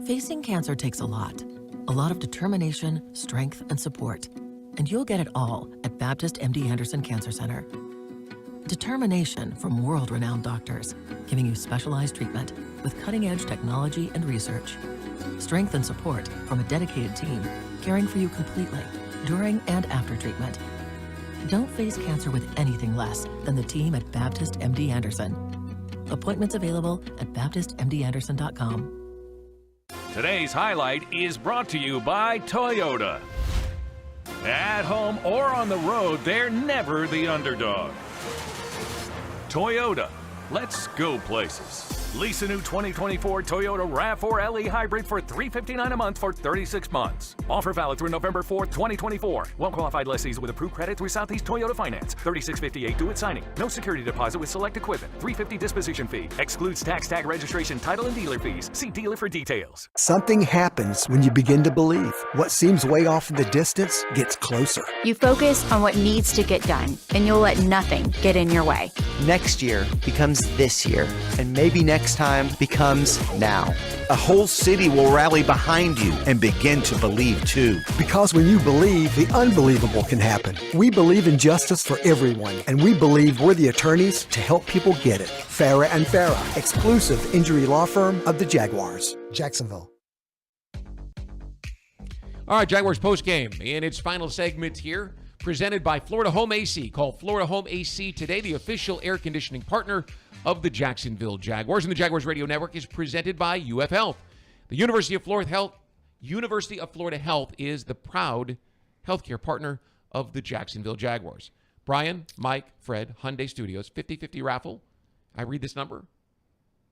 Facing cancer takes a lot of determination, strength, and support. And you'll get it all at Baptist MD Anderson Cancer Center. Determination from world-renowned doctors, giving you specialized treatment with cutting-edge technology and research. Strength and support from a dedicated team, caring for you completely, during and after treatment. Don't face cancer with anything less than the team at Baptist MD Anderson. Appointments available at baptistmdanderson.com. Today's highlight is brought to you by Toyota. At home or on the road, they're never the underdog. Toyota, let's go places. Lease a new 2024 Toyota RAV4 LE Hybrid for $359 a month for 36 months. Offer valid through November 4th, 2024. Well-qualified lessees with approved credit through Southeast Toyota Finance. $36.58 due at signing. No security deposit with select equipment. $350 disposition fee. Excludes tax, tag, registration, title, and dealer fees. See dealer for details. Something happens when you begin to believe. What seems way off in the distance gets closer. You focus on what needs to get done, and you'll let nothing get in your way. Next year becomes this year, and maybe next time becomes now. A whole city will rally behind you and begin to believe too. Because when you believe, the unbelievable can happen. We believe in justice for everyone, and we believe we're the attorneys to help people get it. Farah and Farah, exclusive injury law firm of the Jaguars, Jacksonville. All right, Jaguars postgame in its final segment here, presented by Florida Home AC. Call Florida Home AC today, the official air conditioning partner of the Jacksonville Jaguars. And the Jaguars Radio Network is presented by UF Health. The University of Florida Health is the proud healthcare partner of the Jacksonville Jaguars. Brian, Mike, Fred, Hyundai Studios, 50-50 raffle. I read this number.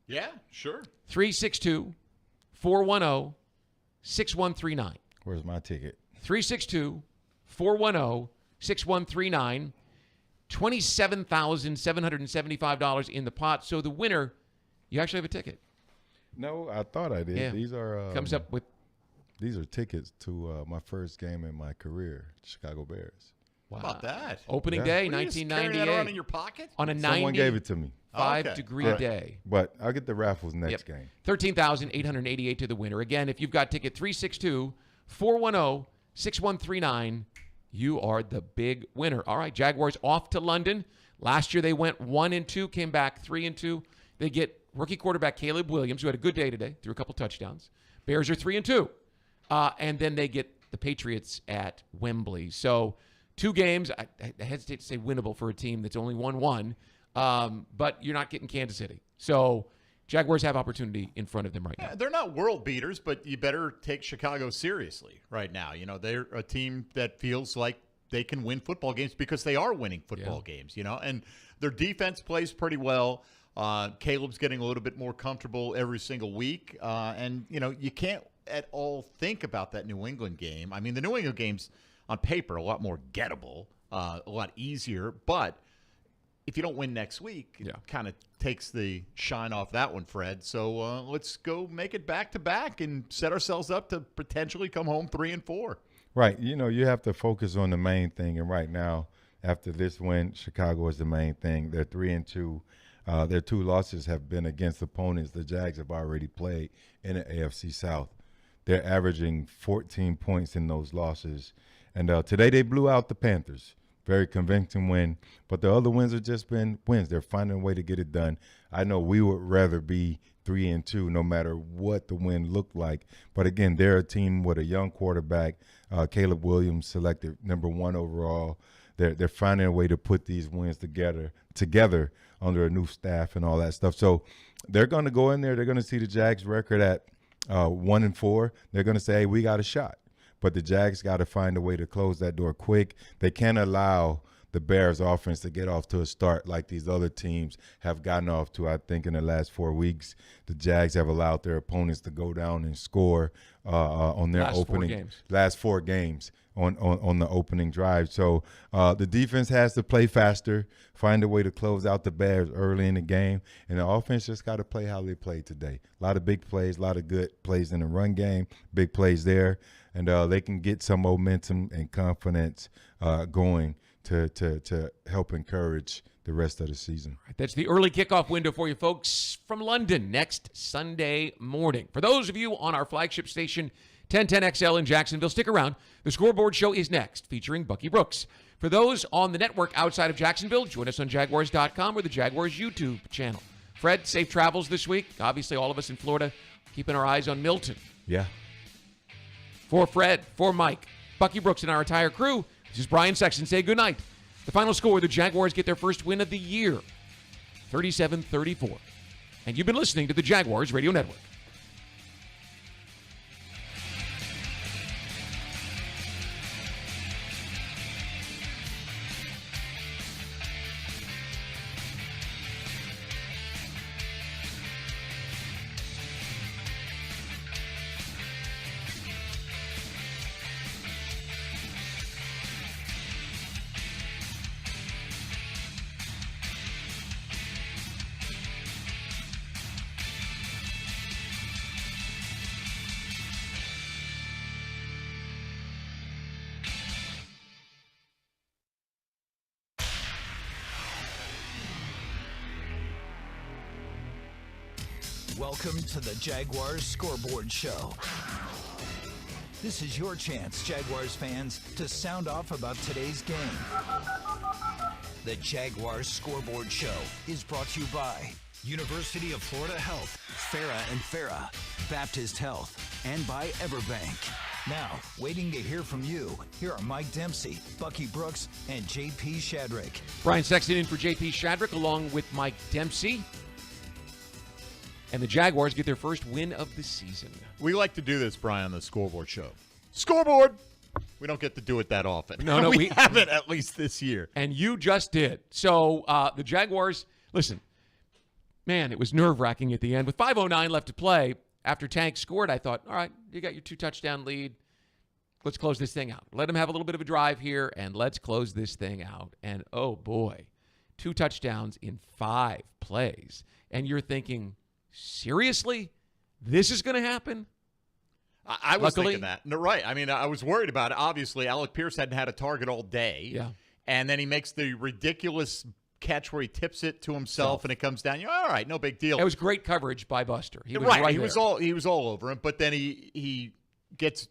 Yeah, sure. 362-410-6139. Where's my ticket? 362-410-6139. $27,775 in the pot. So the winner, you actually have a ticket. No, I thought I did. Yeah. These are comes up with. These are tickets to my first game in my career, Chicago Bears. Wow. How about that? Opening day, Were you just 1998. carrying that around in your pocket? On a Someone gave it to me. 95-degree day. But I'll get the raffles next game. $13,888 to the winner. Again, if you've got ticket 362-410-6139, you are the big winner. All right, Jaguars off to London. Last year they went 1-2, came back 3-2. They get rookie quarterback Caleb Williams, who had a good day today, threw a couple touchdowns. Bears are 3-2. And then they get the Patriots at Wembley. So 2 games, I hesitate to say winnable for a team that's only 1-1, but you're not getting Kansas City. So Jaguars have opportunity in front of them right now. They're not world beaters, but you better take Chicago seriously right now. You know, they're a team that feels like they can win football games because they are winning football games, you know, and their defense plays pretty well. Caleb's getting a little bit more comfortable every single week. And, you know, you can't at all think about that New England game. I mean, the New England game's on paper a lot more gettable, a lot easier, but if you don't win next week, it kind of takes the shine off that one, Fred. So let's go make it back-to-back and set ourselves up to potentially come home 3-4. Right. You know, you have to focus on the main thing. And right now, after this win, Chicago is the main thing. They're 3-2. Their 2 losses have been against opponents the Jags have already played in the AFC South. They're averaging 14 points in those losses. And today they blew out the Panthers. Very convincing win, but the other wins have just been wins. They're finding a way to get it done. I know we would rather be 3-2 no matter what the win looked like. But again, they're a team with a young quarterback. Caleb Williams selected #1 overall. They're finding a way to put these wins together under a new staff and all that stuff. So they're going to go in there. They're going to see the Jags record at 1-4. They're going to say, hey, we got a shot. But the Jags got to find a way to close that door quick. They can't allow the Bears offense to get off to a start like these other teams have gotten off to. I think in the last 4 weeks, the Jags have allowed their opponents to go down and score on their last 4 games on the opening drive. So the defense has to play faster, find a way to close out the Bears early in the game, and the offense just got to play how they played today. A lot of big plays, a lot of good plays in the run game, big plays there. And they can get some momentum and confidence going to help encourage the rest of the season. Right, that's the early kickoff window for you folks from London next Sunday morning. For those of you on our flagship station, 1010XL in Jacksonville, stick around. The Scoreboard Show is next, featuring Bucky Brooks. For those on the network outside of Jacksonville, join us on Jaguars.com or the Jaguars YouTube channel. Fred, safe travels this week. Obviously, all of us in Florida keeping our eyes on Milton. Yeah. For Fred, for Mike, Bucky Brooks, and our entire crew, this is Brian Sexton. Say goodnight. The final score, the Jaguars get their first win of the year, 37-34. And you've been listening to the Jaguars Radio Network. Welcome to the Jaguars Scoreboard Show. This is your chance, Jaguars fans, to sound off about today's game. The Jaguars Scoreboard Show is brought to you by University of Florida Health, Farah and Farah, Baptist Health, and by Everbank. Now, waiting to hear from you, here are Mike Dempsey, Bucky Brooks, and JP Shadrick. Brian Sexton in for JP Shadrick along with Mike Dempsey. And the Jaguars get their first win of the season. We like to do this, Brian, on the Scoreboard Show. Scoreboard! We don't get to do it that often. No, we haven't, at least this year. And you just did. So the Jaguars, listen, man, it was nerve-wracking at the end. With 5:09 left to play, after Tank scored, I thought, all right, you got your 2-touchdown lead. Let's close this thing out. Let him have a little bit of a drive here, and let's close this thing out. And, oh, boy, 2 touchdowns in 5 plays. And you're thinking, seriously? This is going to happen? I was thinking that. No, right. I mean, I was worried about it. Obviously, Alec Pierce hadn't had a target all day. Yeah. And then he makes the ridiculous catch where he tips it to himself and it comes down. You're all right, no big deal. It was great coverage by Buster. He was right. He was all over him, but then he gets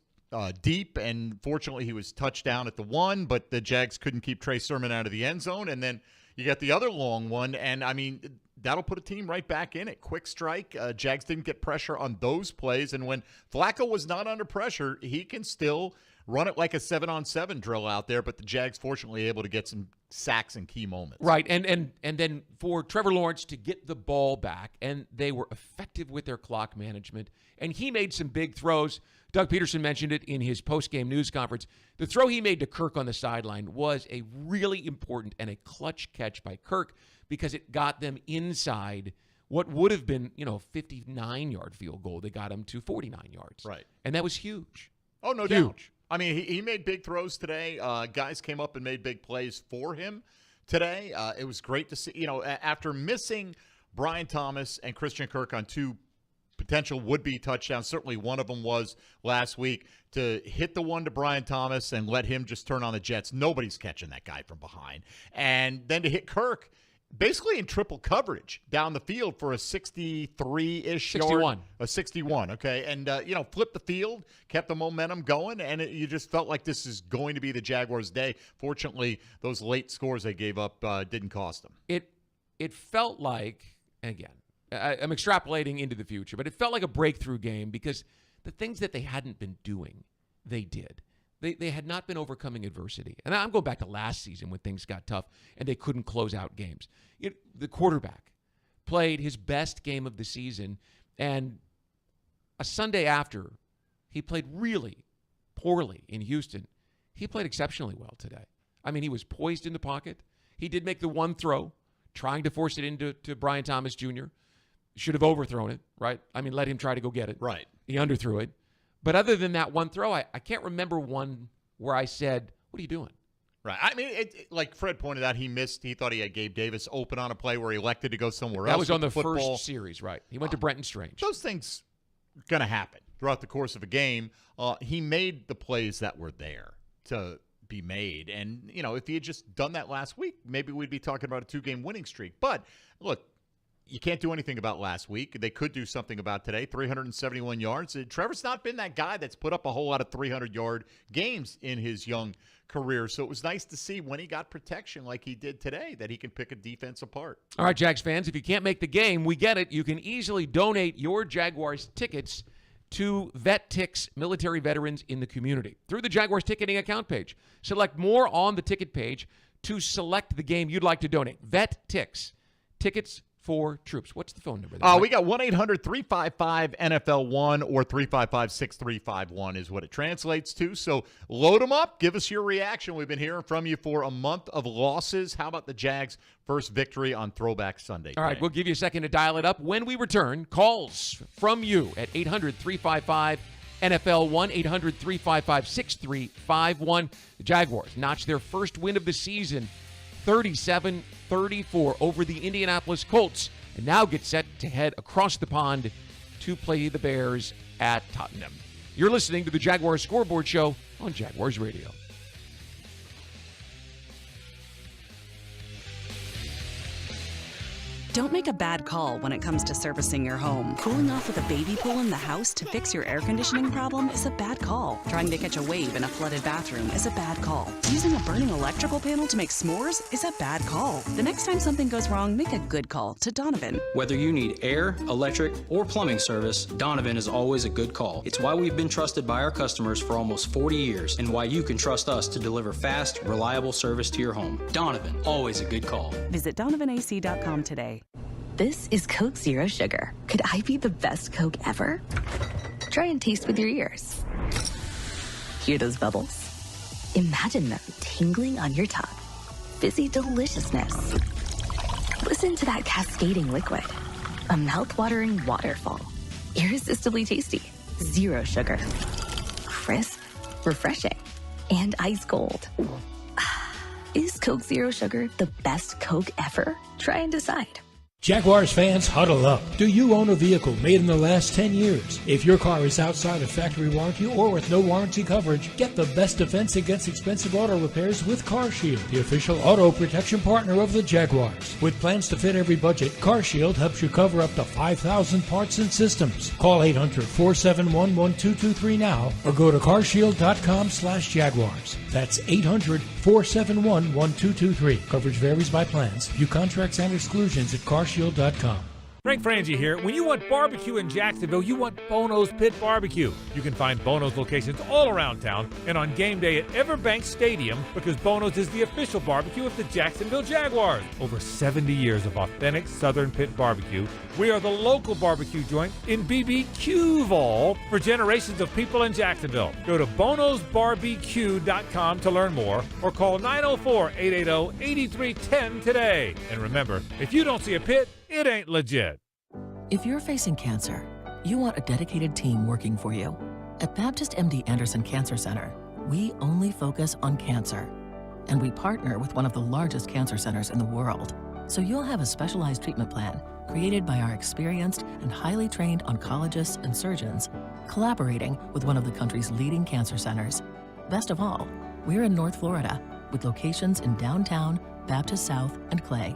deep, and fortunately he was touchdown at the 1, but the Jags couldn't keep Trey Sermon out of the end zone, and then you got the other long one, and I mean, that'll put a team right back in it. Quick strike. Jags didn't get pressure on those plays, and when Flacco was not under pressure, he can still run it like a 7-on-7 drill out there, but the Jags fortunately able to get some sacks in key moments. Right, and then for Trevor Lawrence to get the ball back, and they were effective with their clock management, and he made some big throws. Doug Peterson mentioned it in his post-game news conference. The throw he made to Kirk on the sideline was a really important and a clutch catch by Kirk because it got them inside what would have been, a 59-yard field goal. They got him to 49 yards. Right. And that was huge. Oh, no doubt. I mean, he made big throws today. Guys came up and made big plays for him today. It was great to see, after missing Brian Thomas and Christian Kirk on 2 potential would-be touchdowns, certainly one of them was last week, to hit the one to Brian Thomas and let him just turn on the jets. Nobody's catching that guy from behind. And then to hit Kirk basically in triple coverage down the field for a 63-ish 61. yard. A 61, okay. And, flipped the field, kept the momentum going, and you just felt like this is going to be the Jaguars' day. Fortunately, those late scores they gave up didn't cost them. It felt like, again, I'm extrapolating into the future, but it felt like a breakthrough game because the things that they hadn't been doing, they did. They had not been overcoming adversity. And I'm going back to last season when things got tough and they couldn't close out games. The quarterback played his best game of the season, and a Sunday after he played really poorly in Houston, he played exceptionally well today. I mean, he was poised in the pocket. He did make the one throw, trying to force it into Brian Thomas Jr., should have overthrown it, right? I mean, let him try to go get it. Right. He underthrew it. But other than that one throw, I can't remember one where I said, what are you doing? Right. I mean, like Fred pointed out, he missed. He thought he had Gabe Davis open on a play where he elected to go somewhere else. That was on the football. first series, right? He went to Brenton Strange. Those things are going to happen throughout the course of a game. He made the plays that were there to be made. And, if he had just done that last week, maybe we'd be talking about a 2-game winning streak. But, look, you can't do anything about last week. They could do something about today. 371 yards. Trevor's not been that guy that's put up a whole lot of 300-yard games in his young career. So it was nice to see when he got protection like he did today that he can pick a defense apart. All right, Jags fans, if you can't make the game, we get it. You can easily donate your Jaguars tickets to VetTix military veterans in the community through the Jaguars ticketing account page. Select more on the ticket page to select the game you'd like to donate. VetTix. Tickets for troops. What's the phone number there? We got 1-800-355-NFL1 or 355-6351 is what it translates to. So load them up. Give us your reaction. We've been hearing from you for a month of losses. How about the Jags' first victory on Throwback Sunday? All right, we'll give you a second to dial it up. When we return, calls from you at 800-355-NFL1, 800-355-6351. The Jaguars notched their first win of the season, 37-34 over the Indianapolis Colts, and now get set to head across the pond to play the Bears at Tottenham. You're listening to the Jaguars Scoreboard Show on Jaguars Radio. Don't make a bad call when it comes to servicing your home. Cooling off with a baby pool in the house to fix your air conditioning problem is a bad call. Trying to catch a wave in a flooded bathroom is a bad call. Using a burning electrical panel to make s'mores is a bad call. The next time something goes wrong, make a good call to Donovan. Whether you need air, electric, or plumbing service, Donovan is always a good call. It's why we've been trusted by our customers for almost 40 years and why you can trust us to deliver fast, reliable service to your home. Donovan, always a good call. Visit DonovanAC.com today. This is Coke Zero Sugar. Could I be the best Coke ever? Try and taste with your ears. Hear those bubbles? Imagine them tingling on your tongue. Fizzy deliciousness. Listen to that cascading liquid. A mouth-watering waterfall. Irresistibly tasty. Zero sugar. Crisp, refreshing, and ice cold. Is Coke Zero Sugar the best Coke ever? Try and decide. Jaguars fans, huddle up. Do you own a vehicle made in the last 10 years? If your car is outside of factory warranty or with no warranty coverage, get the best defense against expensive auto repairs with CarShield, the official auto protection partner of the Jaguars. With plans to fit every budget, CarShield helps you cover up to 5,000 parts and systems. Call 800-471-1223 now or go to carshield.com/Jaguars. That's 800-471-1223. Coverage varies by plans. View contracts and exclusions at carshield.com. Frank Frangie here. When you want barbecue in Jacksonville, you want Bono's Pit Barbecue. You can find Bono's locations all around town and on game day at Everbank Stadium because Bono's is the official barbecue of the Jacksonville Jaguars. Over 70 years of authentic Southern Pit Barbecue. We are the local barbecue joint in BBQval for generations of people in Jacksonville. Go to bonosbarbecue.com to learn more or call 904-880-8310 today. And remember, if you don't see a pit, it ain't legit. If you're facing cancer, you want a dedicated team working for you. At Baptist MD Anderson Cancer Center, we only focus on cancer. And we partner with one of the largest cancer centers in the world. So you'll have a specialized treatment plan created by our experienced and highly trained oncologists and surgeons, collaborating with one of the country's leading cancer centers. Best of all, we're in North Florida with locations in downtown, Baptist South, and Clay.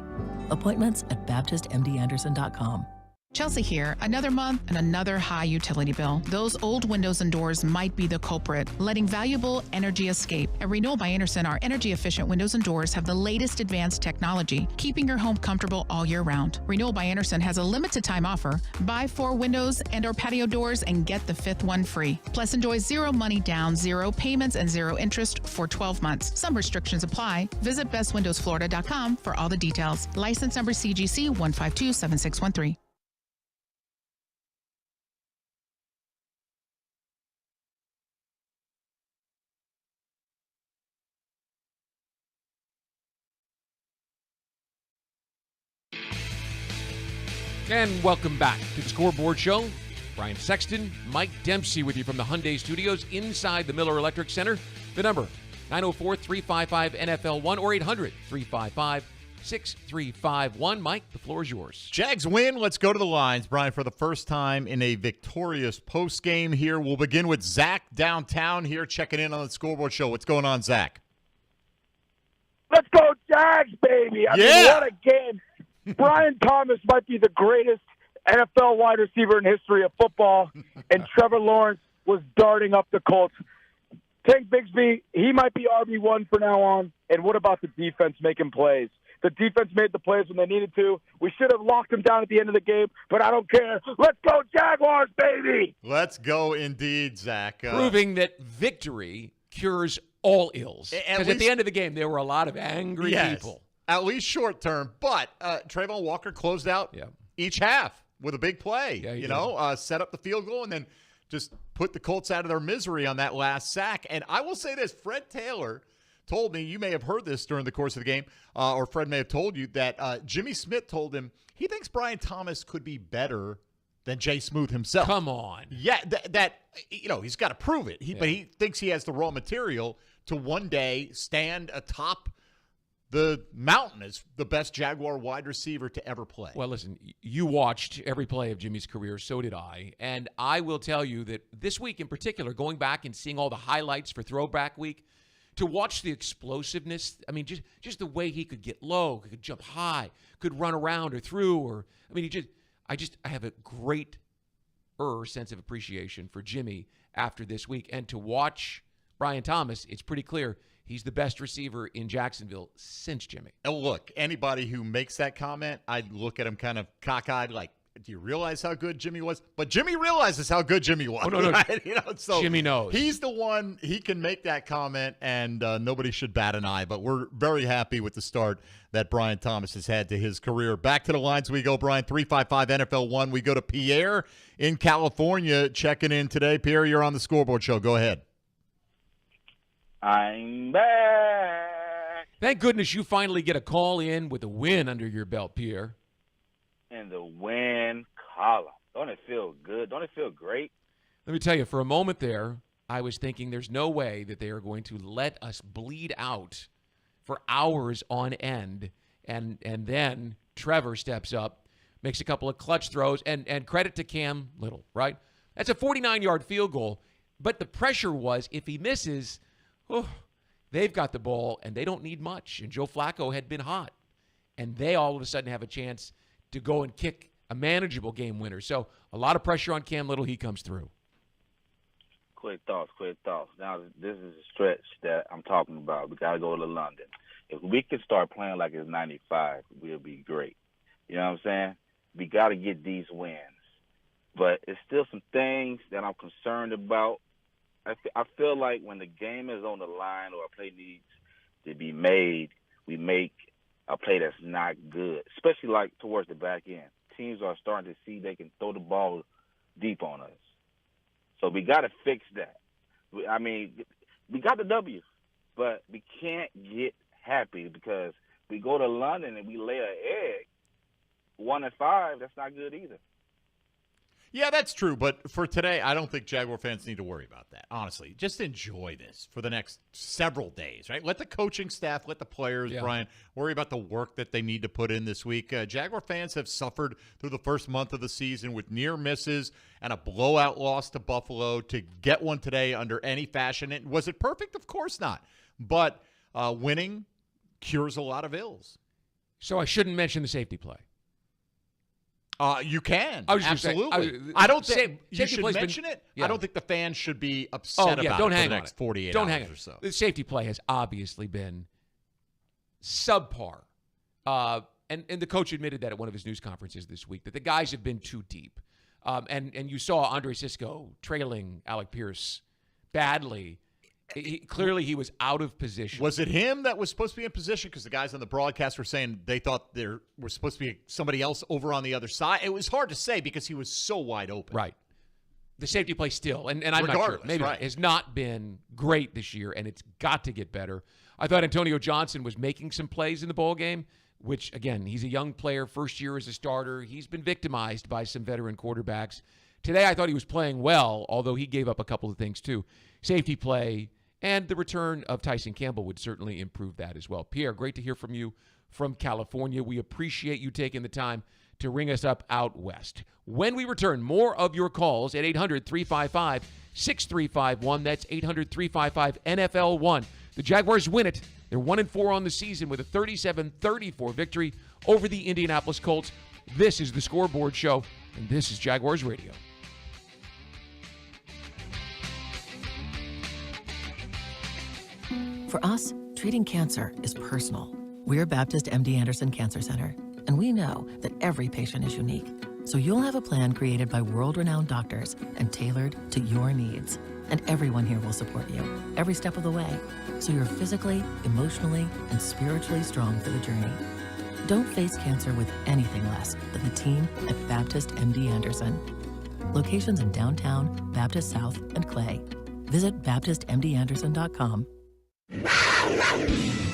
Appointments at baptistmdanderson.com. Chelsea here. Another month and another high utility bill. Those old windows and doors might be the culprit, letting valuable energy escape. At Renewal by Anderson, our energy-efficient windows and doors have the latest advanced technology, keeping your home comfortable all year round. Renewal by Anderson has a limited-time offer. Buy 4 windows and/or patio doors and get the 5th one free. Plus, enjoy 0 money down, 0 payments, and 0 interest for 12 months. Some restrictions apply. Visit bestwindowsflorida.com for all the details. License number CGC 1527613. And welcome back to the Scoreboard Show. Brian Sexton, Mike Dempsey with you from the Hyundai Studios inside the Miller Electric Center. The number, 904-355-NFL1 or 800-355-6351. Mike, the floor is yours. Jags win. Let's go to the lines, Brian, for the first time in a victorious postgame here. We'll begin with Zach downtown here checking in on the Scoreboard Show. What's going on, Zach? Let's go Jags, baby. I mean, what a game. Brian Thomas might be the greatest NFL wide receiver in history of football, and Trevor Lawrence was darting up the Colts. Tank Bigsby, he might be RB1 from now on. And what about the defense making plays? The defense made the plays when they needed to. We should have locked them down at the end of the game, but I don't care. Let's go Jaguars, baby! Let's go indeed, Zach. Proving that victory cures all ills. Because at the end of the game, there were a lot of angry people. At least short term. But Trayvon Walker closed out each half with a big play. Set up the field goal and then just put the Colts out of their misery on that last sack. And I will say this, Fred Taylor told me, you may have heard this during the course of the game, or Fred may have told you, that Jimmy Smith told him he thinks Brian Thomas could be better than Jay Smoot himself. Come on. Yeah, he's got to prove it. But he thinks he has the raw material to one day stand atop the mountain as the best Jaguar wide receiver to ever play. Well, listen, you watched every play of Jimmy's career, so did I. And I will tell you that this week in particular, going back and seeing all the highlights for Throwback Week, to watch the explosiveness, I mean, just the way he could get low, could jump high, could run around or through, or, I mean, I have a great sense of appreciation for Jimmy after this week. And to watch Brian Thomas, it's pretty clear he's the best receiver in Jacksonville since Jimmy. And look, anybody who makes that comment, I look at him kind of cockeyed like, do you realize how good Jimmy was? But Jimmy realizes how good Jimmy was. Oh, no. Right? So Jimmy knows. He's the one, he can make that comment, and nobody should bat an eye. But we're very happy with the start that Brian Thomas has had to his career. Back to the lines we go, Brian, 355-NFL1. We go to Pierre in California checking in today. Pierre, you're on the Scoreboard Show. Go ahead. I'm back. Thank goodness you finally get a call in with a win under your belt, Pierre. In the win column. Don't it feel good? Don't it feel great? Let me tell you, for a moment there, I was thinking there's no way that they are going to let us bleed out for hours on end. And then Trevor steps up, makes a couple of clutch throws, and credit to Cam Little, right? That's a 49-yard field goal. But the pressure was, if he misses, they've got the ball, and they don't need much. And Joe Flacco had been hot. And they all of a sudden have a chance to go and kick a manageable game winner. So a lot of pressure on Cam Little. He comes through. Quick thoughts. Now, this is a stretch that I'm talking about. We got to go to London. If we could start playing like it's 95, we'll be great. You know what I'm saying? we got to get these wins. But it's still some things that I'm concerned about. I feel like when the game is on the line or a play needs to be made, we make a play that's not good, especially like towards the back end. Teams are starting to see they can throw the ball deep on us. So we got to fix that. I mean, we got the W, but we can't get happy because we go to London and we lay an egg. 1-5, that's not good either. Yeah, that's true. But for today, I don't think Jaguar fans need to worry about that. Honestly, just enjoy this for the next several days, right? Let the coaching staff, let the players, Brian, worry about the work that they need to put in this week. Jaguar fans have suffered through the first month of the season with near misses and a blowout loss to Buffalo. To get one today under any fashion, was it perfect? Of course not. But winning cures a lot of ills. So I shouldn't mention the safety play. You can. Absolutely. I don't think you should mention it. I don't think the fans should be upset about don't it hang for the next 48 hours or so. The safety play has obviously been subpar. And the coach admitted that at one of his news conferences this week, that the guys have been too deep. And you saw Andre Sisco trailing Alec Pierce badly. Clearly, he was out of position. Was it him that was supposed to be in position? Because the guys on the broadcast were saying they thought there was supposed to be somebody else over on the other side. It was hard to say because he was so wide open. Right. The safety play still, and I'm not sure, maybe has not been great this year, and it's got to get better. I thought Antonio Johnson was making some plays in the ball game, which, again, he's a young player, first year as a starter. He's been victimized by some veteran quarterbacks. Today, I thought he was playing well, although he gave up a couple of things, too. Safety play and the return of Tyson Campbell would certainly improve that as well. Pierre, great to hear from you from California. We appreciate you taking the time to ring us up out west. When we return, more of your calls at 800-355-6351. That's 800-355-NFL1. The Jaguars win it. They're 1-4 on the season with a 37-34 victory over the Indianapolis Colts. This is the Scoreboard Show, and this is Jaguars Radio. For us, treating cancer is personal. We're Baptist MD Anderson Cancer Center, and we know that every patient is unique. So you'll have a plan created by world-renowned doctors and tailored to your needs. And everyone here will support you every step of the way, so you're physically, emotionally, and spiritually strong for the journey. Don't face cancer with anything less than the team at Baptist MD Anderson. Locations in downtown, Baptist South, and Clay. Visit BaptistMDAnderson.com.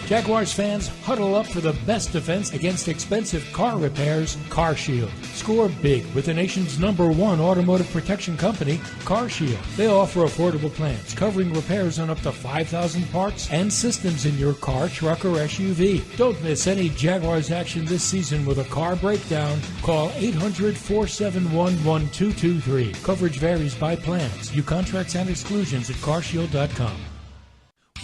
Jaguars fans, huddle up for the best defense against expensive car repairs, CarShield. Score big with the nation's #1 automotive protection company, CarShield. They offer affordable plans covering repairs on up to 5,000 parts and systems in your car, truck, or SUV. Don't miss any Jaguars action this season with a car breakdown. Call 800-471-1223. Coverage varies by plans. View contracts and exclusions at carshield.com.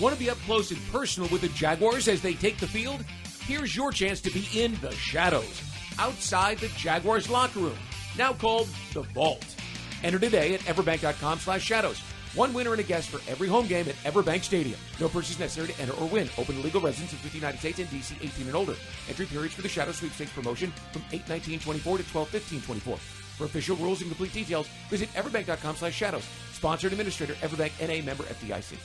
Want to be up close and personal with the Jaguars as they take the field? Here's your chance to be in the shadows, outside the Jaguars locker room, now called the Vault. Enter today at everbank.com/shadows. One winner and a guest for every home game at Everbank Stadium. No purchase necessary to enter or win. Open to legal residents of 50 United States and D.C. 18 and older. Entry periods for the Shadow Sweepstakes promotion from 8/19/24 to 12/15/24. For official rules and complete details, visit everbank.com/shadows. Sponsored administrator, Everbank NA, member FDIC.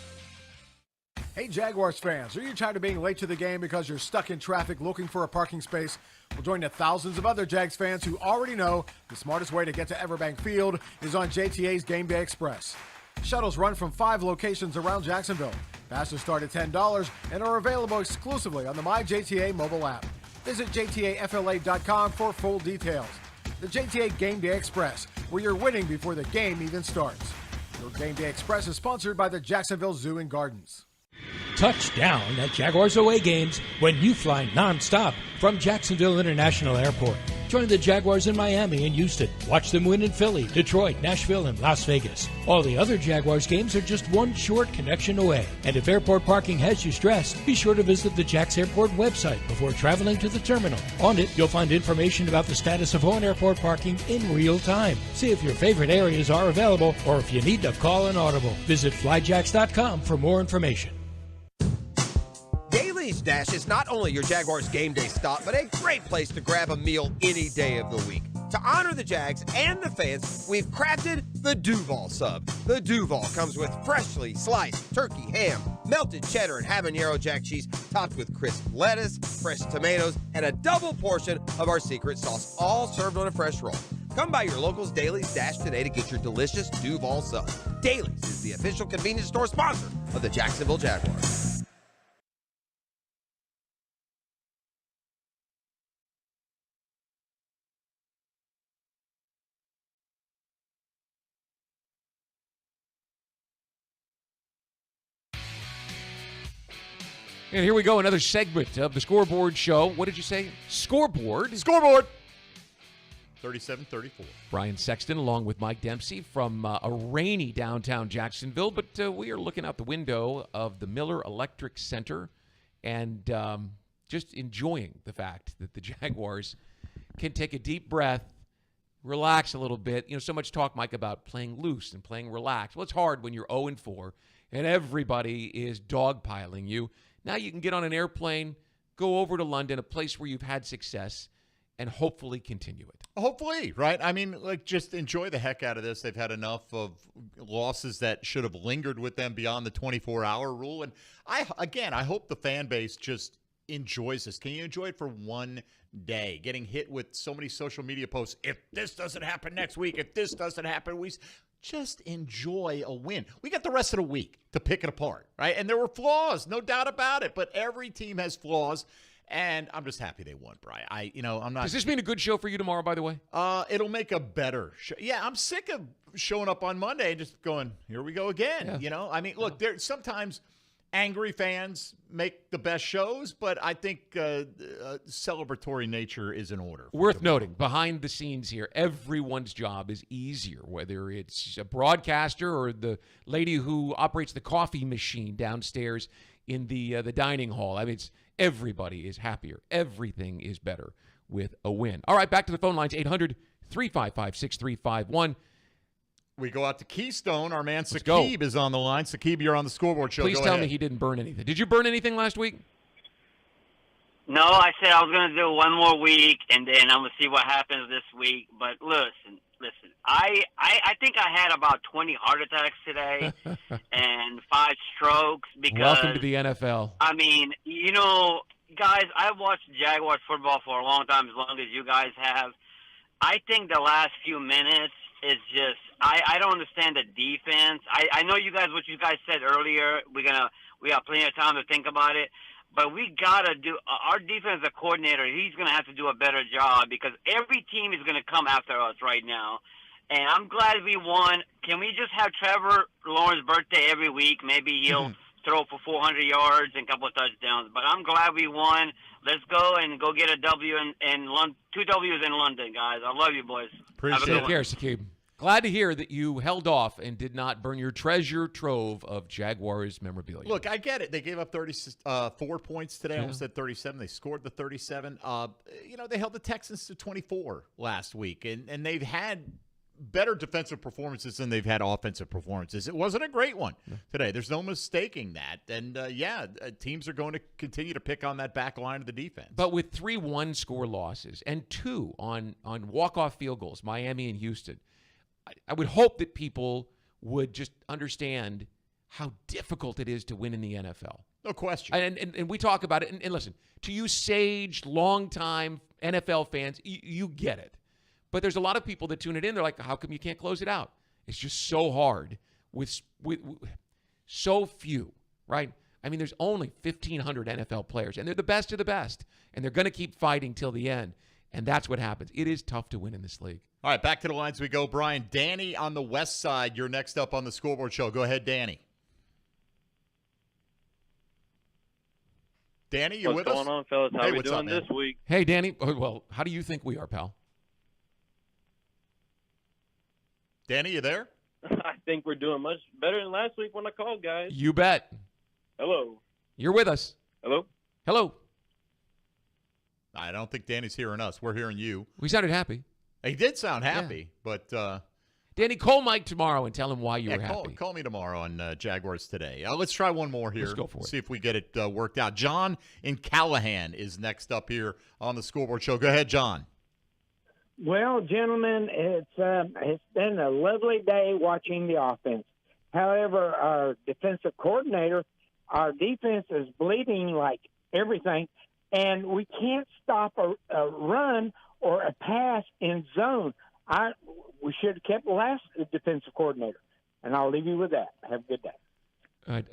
Hey Jaguars fans, are you tired of being late to the game because you're stuck in traffic looking for a parking space? Well, join the thousands of other Jags fans who already know the smartest way to get to Everbank Field is on JTA's Game Day Express. Shuttles run from 5 locations around Jacksonville. Passes start at $10 and are available exclusively on the MyJTA mobile app. Visit JTAFLA.com for full details. The JTA Game Day Express, where you're winning before the game even starts. Your Game Day Express is sponsored by the Jacksonville Zoo and Gardens. Touchdown at Jaguars away games when you fly nonstop from Jacksonville International Airport. Join the Jaguars in Miami and Houston. Watch them win in Philly, Detroit, Nashville, and Las Vegas. All the other Jaguars games are just one short connection away. And if airport parking has you stressed, be sure to visit the Jax Airport website before traveling to the terminal. On it, you'll find information about the status of on-airport parking in real time. See if your favorite areas are available or if you need to call an audible. Visit flyjax.com for more information. Daly's Dash is not only your Jaguars game day stop, but a great place to grab a meal any day of the week. To honor the Jags and the fans, we've crafted the Duval Sub. The Duval comes with freshly sliced turkey, ham, melted cheddar, and habanero jack cheese, topped with crisp lettuce, fresh tomatoes, and a double portion of our secret sauce, all served on a fresh roll. Come by your local's Dailies Dash today to get your delicious Duval Sub. Dailies is the official convenience store sponsor of the Jacksonville Jaguars. And here we go, another segment of the Scoreboard Show. What did you say? Scoreboard? Scoreboard! 37-34. Brian Sexton along with Mike Dempsey from a rainy downtown Jacksonville, but we are looking out the window of the Miller Electric Center and just enjoying the fact that the Jaguars can take a deep breath, relax a little bit. You know, so much talk, Mike, about playing loose and playing relaxed. Well, it's hard when you're 0-4 and everybody is dogpiling you. Now you can get on an airplane, go over to London, a place where you've had success, and hopefully continue it. Hopefully, right? I mean, like, just enjoy the heck out of this. They've had enough of losses that should have lingered with them beyond the 24-hour rule. And I hope the fan base just enjoys this. Can you enjoy it for one day? Getting hit with so many social media posts. If this doesn't happen next week, if this doesn't happen, we just enjoy a win. We got the rest of the week to pick it apart, right? And there were flaws, no doubt about it. But every team has flaws. And I'm just happy they won, Brian. I'm not. Does this mean a good show for you tomorrow, by the way? It'll make a better show. Yeah, I'm sick of showing up on Monday and just going, here we go again. Yeah. You know, I mean, look, there sometimes angry fans make the best shows, but I think celebratory nature is in order. Worth noting, behind the scenes here, everyone's job is easier, whether it's a broadcaster or the lady who operates the coffee machine downstairs in the dining hall. I mean, everybody is happier. Everything is better with a win. All right, back to the phone lines, 800-355-6351. We go out to Keystone. Our man Sakib is on the line. Sakib, you're on the Scoreboard Show. Please tell me he didn't burn anything. Did you burn anything last week? No, I said I was going to do one more week, and then I'm going to see what happens this week. But listen. I think I had about 20 heart attacks today and 5 strokes because. Welcome to the NFL. I mean, you know, guys, I've watched Jaguars football for a long time, as long as you guys have. I think the last few minutes is just I don't understand the defense. I know you guys, what you guys said earlier. We have plenty of time to think about it. But we got to do – our defensive coordinator, he's going to have to do a better job because every team is going to come after us right now. And I'm glad we won. Can we just have Trevor Lawrence's birthday every week? Maybe he'll throw for 400 yards and a couple of touchdowns. But I'm glad we won. Let's go and go get a W in London. 2 W's in London, guys. I love you, boys. Appreciate it. Take care, Sakib. Glad to hear that you held off and did not burn your treasure trove of Jaguars memorabilia. Look, I get it. They gave up 34 points today. I almost said 37. They scored the 37. They held the Texans to 24 last week, and they've had better defensive performances than they've had offensive performances. It wasn't a great one today. There's no mistaking that. And, teams are going to continue to pick on that back line of the defense. But with 3 one-score losses and 2 on walk-off field goals, Miami and Houston, I would hope that people would just understand how difficult it is to win in the NFL. No question. And we talk about it. And listen, to you sage, long-time NFL fans, you get it. But there's a lot of people that tune it in. They're like, how come you can't close it out? It's just so hard with so few, right? I mean, there's only 1,500 NFL players, and they're the best of the best. And they're going to keep fighting till the end. And that's what happens. It is tough to win in this league. All right, back to the lines we go. Brian, Danny on the west side. You're next up on the Scoreboard Show. Go ahead, Danny. Danny, you with us? What's going on, fellas? How are we doing this week? Hey, Danny. Well, how do you think we are, pal? Danny, you there? I think we're doing much better than last week when I called, guys. You bet. Hello. You're with us. Hello? Hello. I don't think Danny's hearing us. We're hearing you. We sounded happy. He did sound happy, but Danny, call Mike tomorrow and tell him why you were happy. Call me tomorrow on Jaguars Today. Let's try one more here. Let's go for it. See if we get it worked out. John in Callahan is next up here on the Scoreboard Show. Go ahead, John. Well, gentlemen, it's been a lovely day watching the offense. However, our defensive coordinator, our defense is bleeding like everything, and we can't stop a run or a pass in zone. We should have kept the last defensive coordinator, and I'll leave you with that. Have a good day. I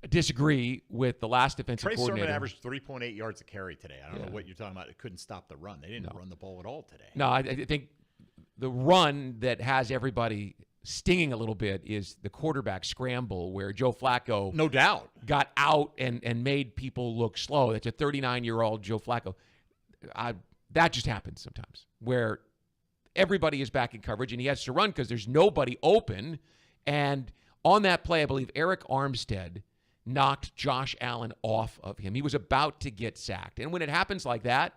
disagree with the last defensive Trey coordinator. Sermon averaged 3.8 yards a carry today. I don't know what you're talking about. It couldn't stop the run. They didn't run the ball at all today. No, I think the run that has everybody stinging a little bit is the quarterback scramble where Joe Flacco, no doubt, got out and made people look slow. That's a 39-year-old Joe Flacco. That just happens sometimes where everybody is back in coverage and he has to run because there's nobody open. And on that play, I believe Eric Armstead knocked Josh Allen off of him. He was about to get sacked. And when it happens like that,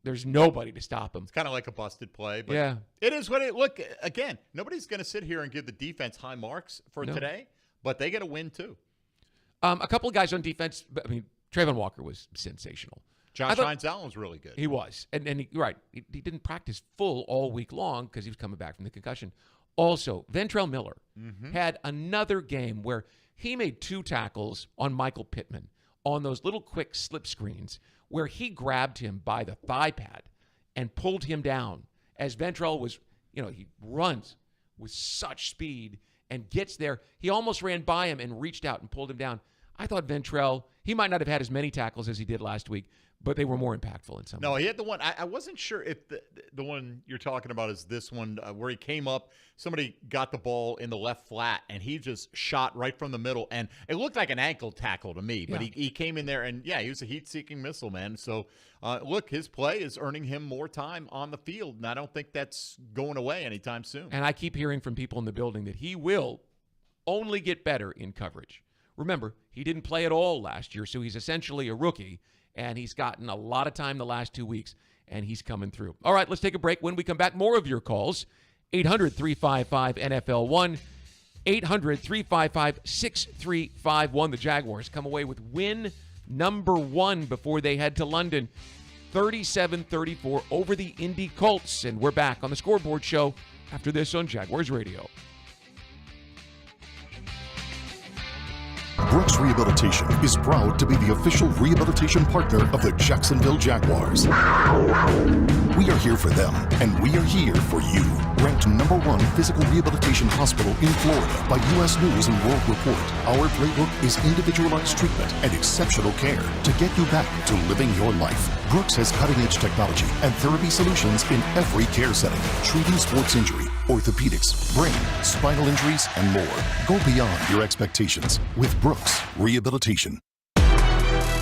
there's nobody to stop him. It's kind of like a busted play. But yeah. It is what it – look, again, nobody's going to sit here and give the defense high marks for today, but they get a win too. A couple of guys on defense, I mean, Trayvon Walker was sensational. Josh Hines-Allen was really good. He was. And he didn't practice full all week long because he was coming back from the concussion. Also, Ventrell Miller had another game where he made 2 tackles on Michael Pittman on those little quick slip screens where he grabbed him by the thigh pad and pulled him down as Ventrell was, he runs with such speed and gets there. He almost ran by him and reached out and pulled him down. I thought Ventrell, he might not have had as many tackles as he did last week, but they were more impactful in some No, ways. he had the one. I wasn't sure if the one you're talking about is this one where he came up. Somebody got the ball in the left flat, and he just shot right from the middle. And it looked like an ankle tackle to me, but he came in there, and, he was a heat-seeking missile, man. So, look, his play is earning him more time on the field, and I don't think that's going away anytime soon. And I keep hearing from people in the building that he will only get better in coverage. Remember, he didn't play at all last year, so he's essentially a rookie. And he's gotten a lot of time the last 2 weeks, and he's coming through. All right, let's take a break. When we come back, more of your calls. 800-355-NFL1. 800-355-6351. The Jaguars come away with win number 1 before they head to London. 37-34 over the Indy Colts. And we're back on the Scoreboard Show after this on Jaguars Radio. Brooks Rehabilitation is proud to be the official rehabilitation partner of the Jacksonville Jaguars. We are here for them, and we are here for you. Ranked #1 physical rehabilitation hospital in Florida by U.S. News and World Report, our playbook is individualized treatment and exceptional care to get you back to living your life. Brooks has cutting-edge technology and therapy solutions in every care setting, treating sports injury, orthopedics, brain, spinal injuries, and more. Go beyond your expectations with Brooks Rehabilitation.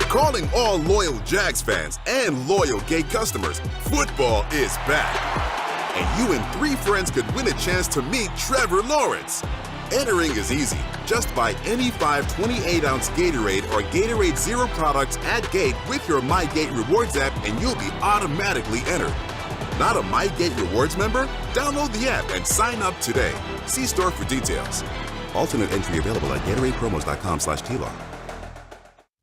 Calling all loyal Jags fans and loyal Gate customers, football is back. And you and 3 friends could win a chance to meet Trevor Lawrence. Entering is easy. Just buy any 5 28-ounce Gatorade or Gatorade Zero products at Gate with your MyGate Rewards app, and you'll be automatically entered. Not a MyGate Rewards member? Download the app and sign up today. See store for details. Alternate entry available at GatoradePromos.com/TLAW.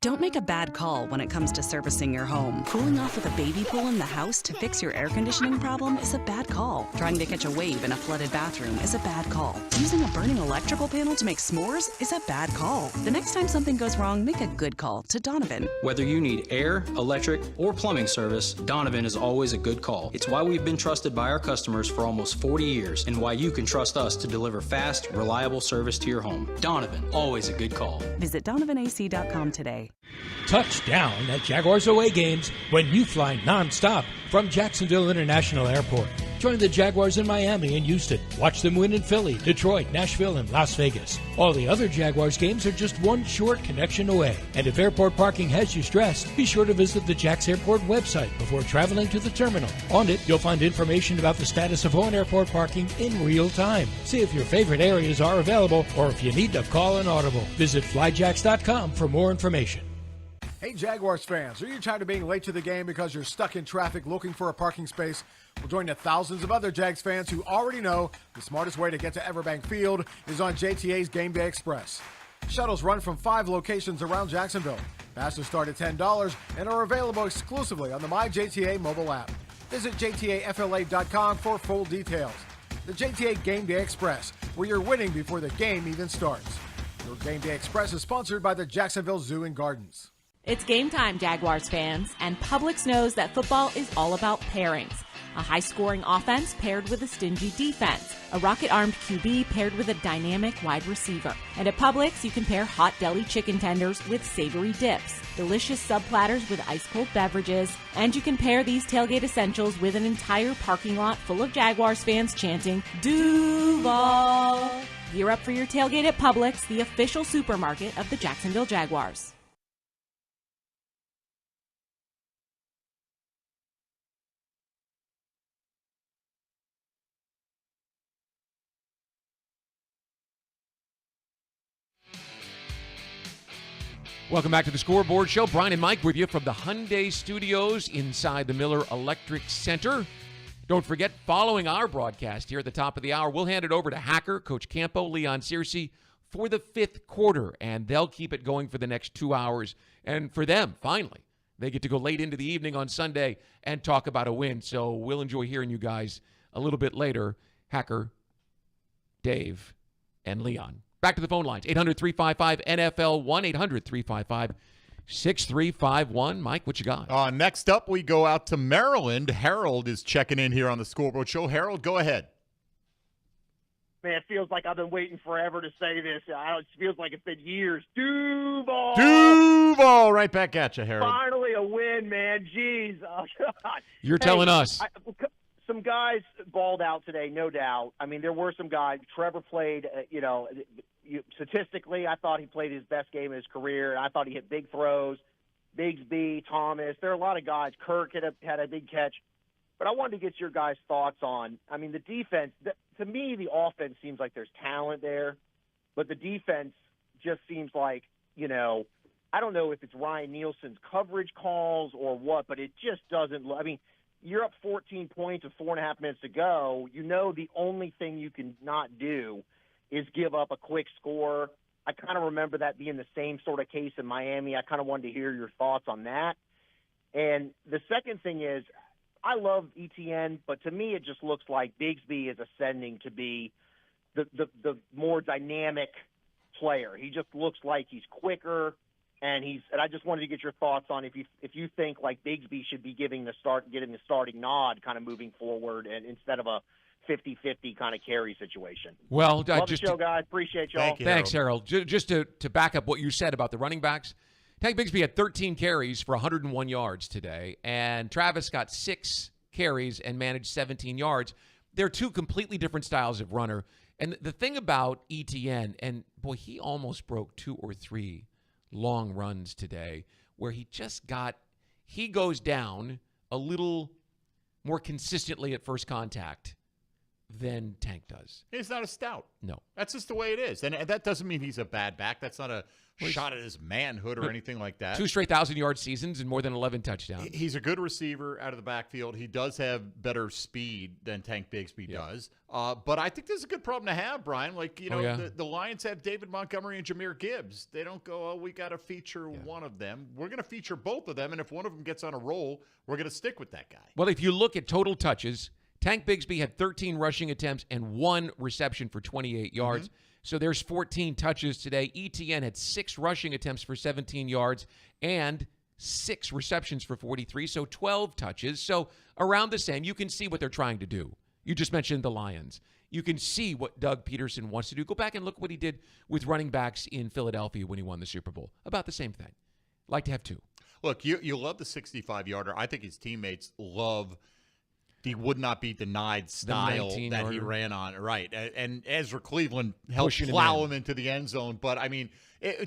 Don't make a bad call when it comes to servicing your home. Cooling off with a baby pool in the house to fix your air conditioning problem is a bad call. Trying to catch a wave in a flooded bathroom is a bad call. Using a burning electrical panel to make s'mores is a bad call. The next time something goes wrong, make a good call to Donovan. Whether you need air, electric, or plumbing service, Donovan is always a good call. It's why we've been trusted by our customers for almost 40 years and why you can trust us to deliver fast, reliable service to your home. Donovan, always a good call. Visit DonovanAC.com today. Touchdown at Jaguars away games when you fly nonstop from Jacksonville International Airport. Join the Jaguars in Miami and Houston. Watch them win in Philly, Detroit, Nashville, and Las Vegas. All the other Jaguars games are just one short connection away. And if airport parking has you stressed, be sure to visit the Jax Airport website before traveling to the terminal. On it, you'll find information about the status of on-airport parking in real time. See if your favorite areas are available or if you need to call an audible. Visit flyjax.com for more information. Hey, Jaguars fans, are you tired of being late to the game because you're stuck in traffic looking for a parking space? Well, join the thousands of other Jags fans who already know the smartest way to get to Everbank Field is on JTA's Game Day Express. Shuttles run from 5 locations around Jacksonville. Passes start at $10 and are available exclusively on the MyJTA mobile app. Visit JTAFLA.com for full details. The JTA Game Day Express, where you're winning before the game even starts. Your Game Day Express is sponsored by the Jacksonville Zoo and Gardens. It's game time, Jaguars fans, and Publix knows that football is all about pairings. A high-scoring offense paired with a stingy defense. A rocket-armed QB paired with a dynamic wide receiver. And at Publix, you can pair hot deli chicken tenders with savory dips, delicious sub platters with ice-cold beverages, and you can pair these tailgate essentials with an entire parking lot full of Jaguars fans chanting, Duval! Gear up for your tailgate at Publix, the official supermarket of the Jacksonville Jaguars. Welcome back to the Scoreboard Show. Brian and Mike with you from the Hyundai Studios inside the Miller Electric Center. Don't forget, following our broadcast here at the top of the hour, we'll hand it over to Hacker, Coach Campo, Leon Searcy for the fifth quarter, and they'll keep it going for the next 2 hours. And for them, finally, they get to go late into the evening on Sunday and talk about a win. So we'll enjoy hearing you guys a little bit later. Hacker, Dave, and Leon. Back to the phone lines, 800-355-NFL, 1-800-355-6351. Mike, what you got? Next up, we go out to Maryland. Harold is checking in here on the Scoreboard Show. Harold, go ahead. Man, it feels like I've been waiting forever to say this. It feels like it's been years. Duval! Duval! Right back at you, Harold. Finally a win, man. Jeez. Oh, God. You're telling us. Some guys balled out today, no doubt. I mean, there were some guys. Trevor played, statistically, I thought he played his best game of his career. I thought he hit big throws. Bigsby, Thomas. There are a lot of guys. Kirk had a big catch. But I wanted to get your guys' thoughts on, I mean, the defense. To me, the offense seems like there's talent there. But the defense just seems like, I don't know if it's Ryan Nielsen's coverage calls or what, but it just doesn't – I mean, you're up 14 points with 4.5 minutes to go. The only thing you can not do is give up a quick score. I kind of remember that being the same sort of case in Miami. I kind of wanted to hear your thoughts on that. And the second thing is, I love ETN, but to me it just looks like Bigsby is ascending to be the more dynamic player. He just looks like he's quicker. And I just wanted to get your thoughts on if you think like Bigsby should be getting the starting nod kind of moving forward, and instead of a 50-50 kind of carry situation. Well, love the show, guys. Appreciate y'all. Thanks, Harold. Just to back up what you said about the running backs, Tank Bigsby had 13 carries for 101 yards today, and Travis got 6 carries and managed 17 yards. They're two completely different styles of runner. And the thing about ETN, and boy, he almost broke 2 or 3 long runs today where he goes down a little more consistently at first contact than Tank does. He's not a stout. No. That's just the way it is. And that doesn't mean he's a bad back. That's not a shot at his manhood or anything like that. 2 straight 1,000-yard seasons and more than 11 touchdowns. He's a good receiver out of the backfield. He does have better speed than Tank Bigsby does. But I think this is a good problem to have, Brian. The Lions have David Montgomery and Jahmyr Gibbs. They don't go, we got to feature one of them. We're going to feature both of them, and if one of them gets on a roll, we're going to stick with that guy. Well, if you look at total touches, Tank Bigsby had 13 rushing attempts and 1 reception for 28 yards. Mm-hmm. So there's 14 touches today. ETN had 6 rushing attempts for 17 yards and 6 receptions for 43, so 12 touches. So around the same. You can see what they're trying to do. You just mentioned the Lions. You can see what Doug Peterson wants to do. Go back and look what he did with running backs in Philadelphia when he won the Super Bowl. About the same thing. Like to have 2. Look, you love the 65-yarder. I think his teammates love the would not be denied style that he ran on. Right. And Ezra Cleveland helped plow him into the end zone. But, I mean,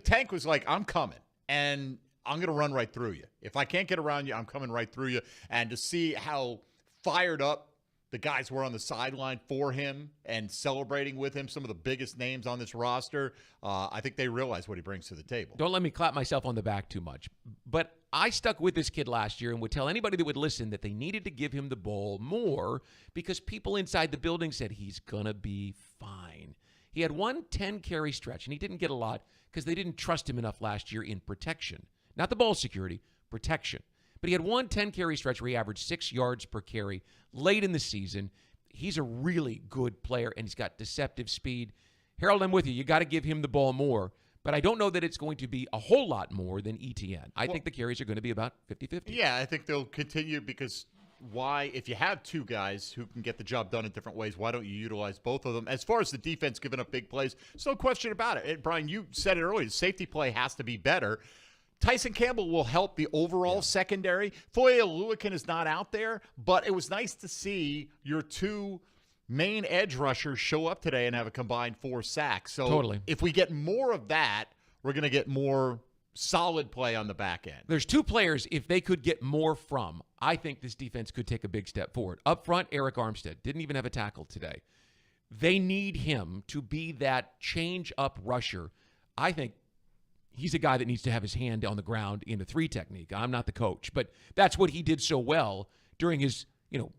Tank was like, I'm coming, and I'm going to run right through you. If I can't get around you, I'm coming right through you. And to see how fired up the guys were on the sideline for him and celebrating with him, some of the biggest names on this roster, I think they realize what he brings to the table. Don't let me clap myself on the back too much. But I stuck with this kid last year and would tell anybody that would listen that they needed to give him the ball more because people inside the building said he's going to be fine. He had 1 10-carry stretch, and he didn't get a lot because they didn't trust him enough last year in protection. Not the ball security, protection. But he had one 10-carry stretch where he averaged 6 yards per carry late in the season. He's a really good player, and he's got deceptive speed. Harold, I'm with you. You got to give him the ball more. But I don't know that it's going to be a whole lot more than ETN. I think the carries are going to be about 50-50. Yeah, I think they'll continue because why, if you have two guys who can get the job done in different ways, why don't you utilize both of them? As far as the defense giving up big plays, there's no question about it. And Brian, you said it earlier, the safety play has to be better. Tyson Campbell will help the overall secondary. Foye Oluokun is not out there, but it was nice to see your two main edge rushers show up today and have a combined 4 sacks. So totally. If we get more of that, we're going to get more solid play on the back end. There's two players, if they could get more from, I think this defense could take a big step forward. Up front, Eric Armstead. Didn't even have a tackle today. They need him to be that change-up rusher. I think he's a guy that needs to have his hand on the ground in a 3 technique. I'm not the coach, but that's what he did so well during his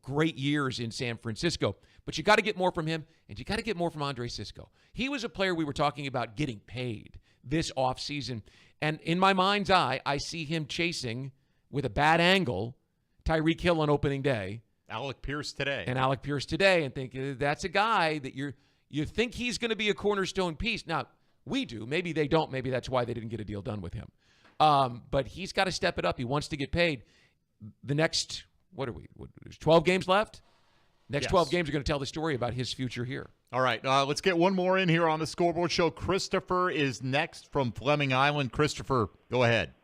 great years in San Francisco. But you got to get more from him, and you got to get more from Andre Sisco. He was a player we were talking about getting paid this offseason. And in my mind's eye, I see him chasing with a bad angle Tyreek Hill on opening day. Alec Pierce today. And think that's a guy that you think he's going to be a cornerstone piece. Now, we do. Maybe they don't. Maybe that's why they didn't get a deal done with him. But he's got to step it up. He wants to get paid. The next, there's 12 games left? Next 12 games are going to tell the story about his future here. All right, let's get one more in here on the Scoreboard Show. Christopher is next from Fleming Island. Christopher, go ahead.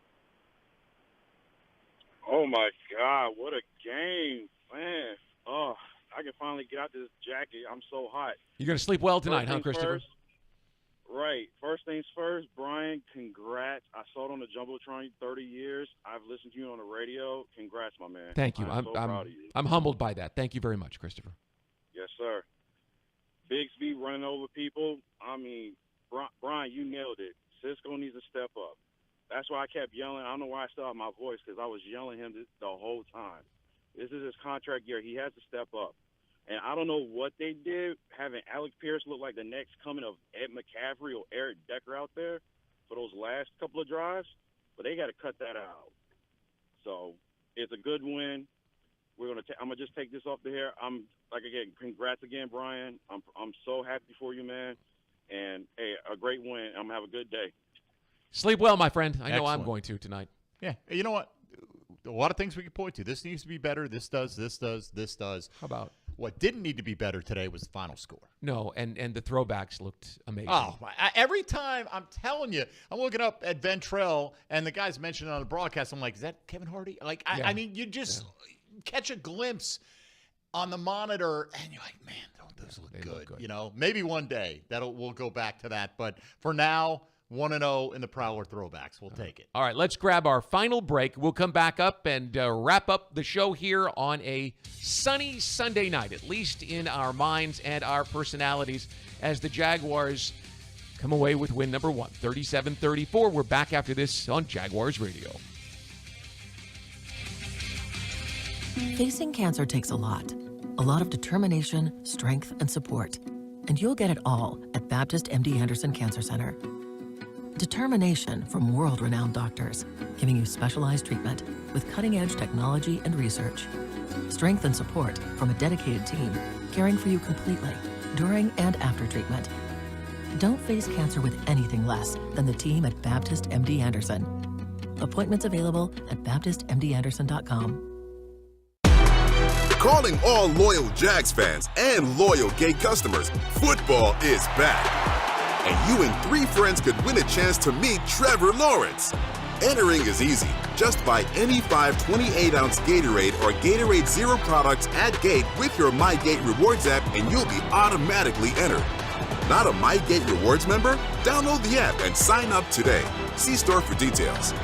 Oh, my God, what a game, man. Oh, I can finally get out this jacket. I'm so hot. You're going to sleep well tonight, huh, Christopher? Right. First things first, Brian, congrats. I saw it on the Jumbotron 30 years. I've listened to you on the radio. Congrats, my man. Thank you. I'm so proud of you. I'm humbled by that. Thank you very much, Christopher. Yes, sir. Bigsby running over people. I mean, Brian, you nailed it. Sisco needs to step up. That's why I kept yelling. I don't know why I still have my voice because I was yelling him the whole time. This is his contract year. He has to step up. And I don't know what they did, having Alec Pierce look like the next coming of Ed McCaffrey or Eric Decker out there for those last couple of drives, but they got to cut that out. So it's a good win. I'm gonna just take this off the air. Again, congrats again, Brian. I'm so happy for you, man. And hey, a great win. I'm gonna have a good day. Sleep well, my friend. I know Excellent. I'm going to tonight. Yeah. You know what? A lot of things we can point to. This needs to be better. This does. How about? What didn't need to be better today was the final score. No, and the throwbacks looked amazing. Oh, every time, I'm telling you, I'm looking up at Ventrell, and the guys mentioned it on the broadcast. I'm like, is that Kevin Hardy? I mean, you just catch a glimpse on the monitor, and you're like, man, don't those look good? Maybe one day we'll go back to that. But for now, 1-0 in the Prowler throwbacks. We'll take it. All right, let's grab our final break. We'll come back up and wrap up the show here on a sunny Sunday night, at least in our minds and our personalities, as the Jaguars come away with win number 1, 37-34. We're back after this on Jaguars Radio. Facing cancer takes a lot of determination, strength, and support. And you'll get it all at Baptist MD Anderson Cancer Center. Determination from world-renowned doctors, giving you specialized treatment with cutting-edge technology and research. Strength and support from a dedicated team, caring for you completely, during and after treatment. Don't face cancer with anything less than the team at Baptist MD Anderson. Appointments available at baptistmdanderson.com. Calling all loyal Jags fans and loyal Gate customers, football is back. And you and 3 friends could win a chance to meet Trevor Lawrence. Entering is easy. Just buy any 5 28-ounce Gatorade or Gatorade Zero products at Gate with your MyGate Rewards app, and you'll be automatically entered. Not a MyGate Rewards member? Download the app and sign up today. See store for details.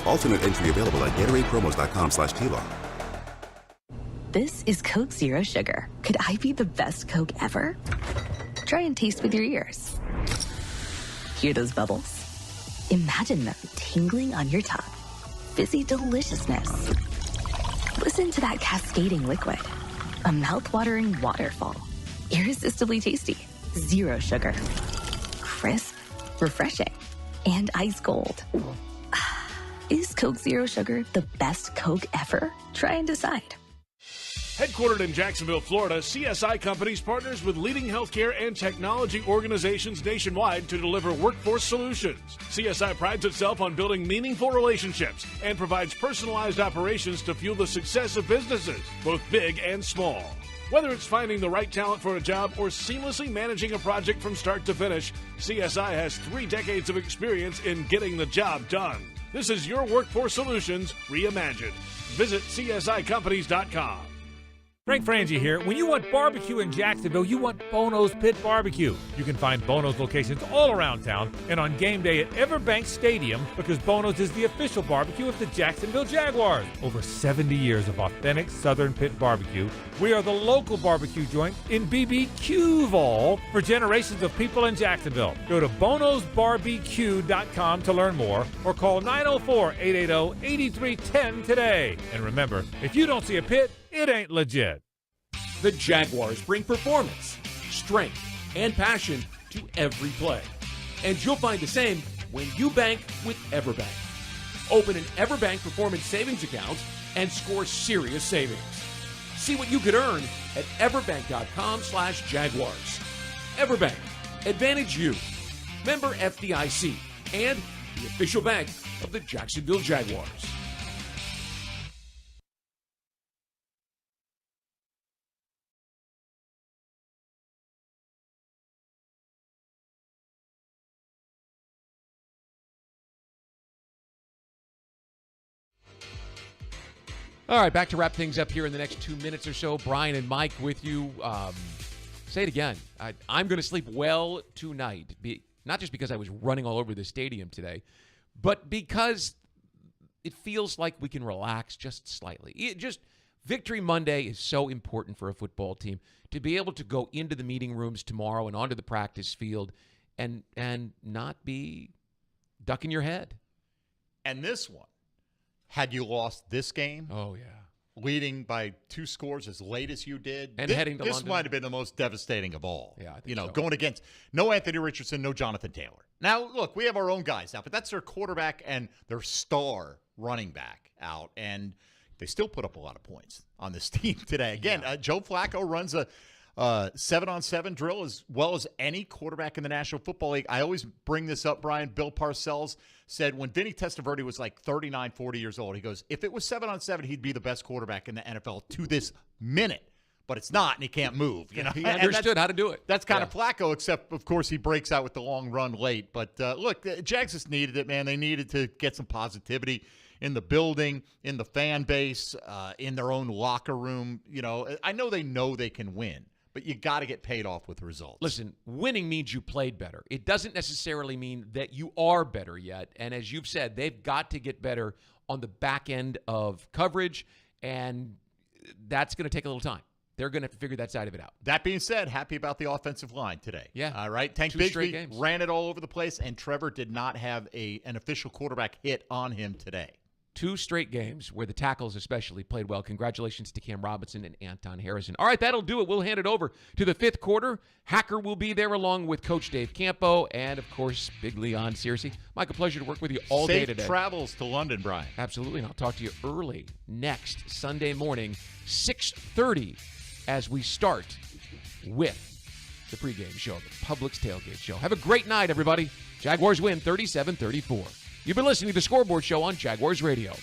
Alternate entry available at GatoradePromos.com/Taylor. This is Coke Zero Sugar. Could I be the best Coke ever? Try and taste with your ears. Hear those bubbles? Imagine them tingling on your tongue. Fizzy deliciousness. Listen to that cascading liquid. A mouth-watering waterfall. Irresistibly tasty. Zero sugar. Crisp, refreshing, and ice cold. Is Coke Zero Sugar the best Coke ever? Try and decide. Headquartered in Jacksonville, Florida, CSI Companies partners with leading healthcare and technology organizations nationwide to deliver workforce solutions. CSI prides itself on building meaningful relationships and provides personalized operations to fuel the success of businesses, both big and small. Whether it's finding the right talent for a job or seamlessly managing a project from start to finish, CSI has 3 decades of experience in getting the job done. This is your workforce solutions reimagined. Visit CSICompanies.com. Frank Frangie here. When you want barbecue in Jacksonville, you want Bono's Pit Barbecue. You can find Bono's locations all around town and on game day at Everbank Stadium because Bono's is the official barbecue of the Jacksonville Jaguars. Over 70 years of authentic Southern Pit Barbecue. We are the local barbecue joint in BBQval for generations of people in Jacksonville. Go to bonosbarbecue.com to learn more or call 904-880-8310 today. And remember, if you don't see a pit, it ain't legit. The Jaguars bring performance, strength, and passion to every play. And you'll find the same when you bank with Everbank. Open an Everbank Performance Savings account and score serious savings. See what you could earn at everbank.com/Jaguars. Everbank, advantage you. Member FDIC and the official bank of the Jacksonville Jaguars. All right, back to wrap things up here in the next 2 minutes or so. Brian and Mike with you. Say it again. I'm going to sleep well tonight. Not just because I was running all over the stadium today, but because it feels like we can relax just slightly. Victory Monday is so important for a football team to be able to go into the meeting rooms tomorrow and onto the practice field and not be ducking your head. And this one. Had you lost this game, leading by 2 scores as late as you did, and heading to this London, might have been the most devastating of all. Yeah, I think so. Going against no Anthony Richardson, no Jonathan Taylor. Now, look, we have our own guys out, but that's their quarterback and their star running back out, and they still put up a lot of points on this team today. Again, Joe Flacco runs a 7-on-7 drill as well as any quarterback in the National Football League. I always bring this up, Brian. Bill Parcells said when Vinny Testaverde was like 39, 40 years old, he goes, if it was 7-on-7, he'd be the best quarterback in the NFL to this minute. But it's not, and he can't move. He understood how to do it. That's kind of Flacco, except, of course, he breaks out with the long run late. But, look, Jags just needed it, man. They needed to get some positivity in the building, in the fan base, in their own locker room. I know they can win. But you got to get paid off with results. Listen, winning means you played better. It doesn't necessarily mean that you are better yet. And as you've said, they've got to get better on the back end of coverage, and that's going to take a little time. They're going to have to figure that side of it out. That being said, happy about the offensive line today. Yeah. All right. Tank Bigsby ran it all over the place, and Trevor did not have an official quarterback hit on him today. 2 straight games where the tackles especially played well. Congratulations to Cam Robinson and Anton Harrison. All right, that'll do it. We'll hand it over to the 5th quarter. Hacker will be there along with Coach Dave Campo and, of course, Big Leon Searcy. Mike, a pleasure to work with you all day today. Safe travels to London, Brian. Absolutely, and I'll talk to you early next Sunday morning, 6:30, as we start with the pregame show, the Publix Tailgate Show. Have a great night, everybody. Jaguars win 37-34. You've been listening to the Scoreboard Show on Jaguars Radio.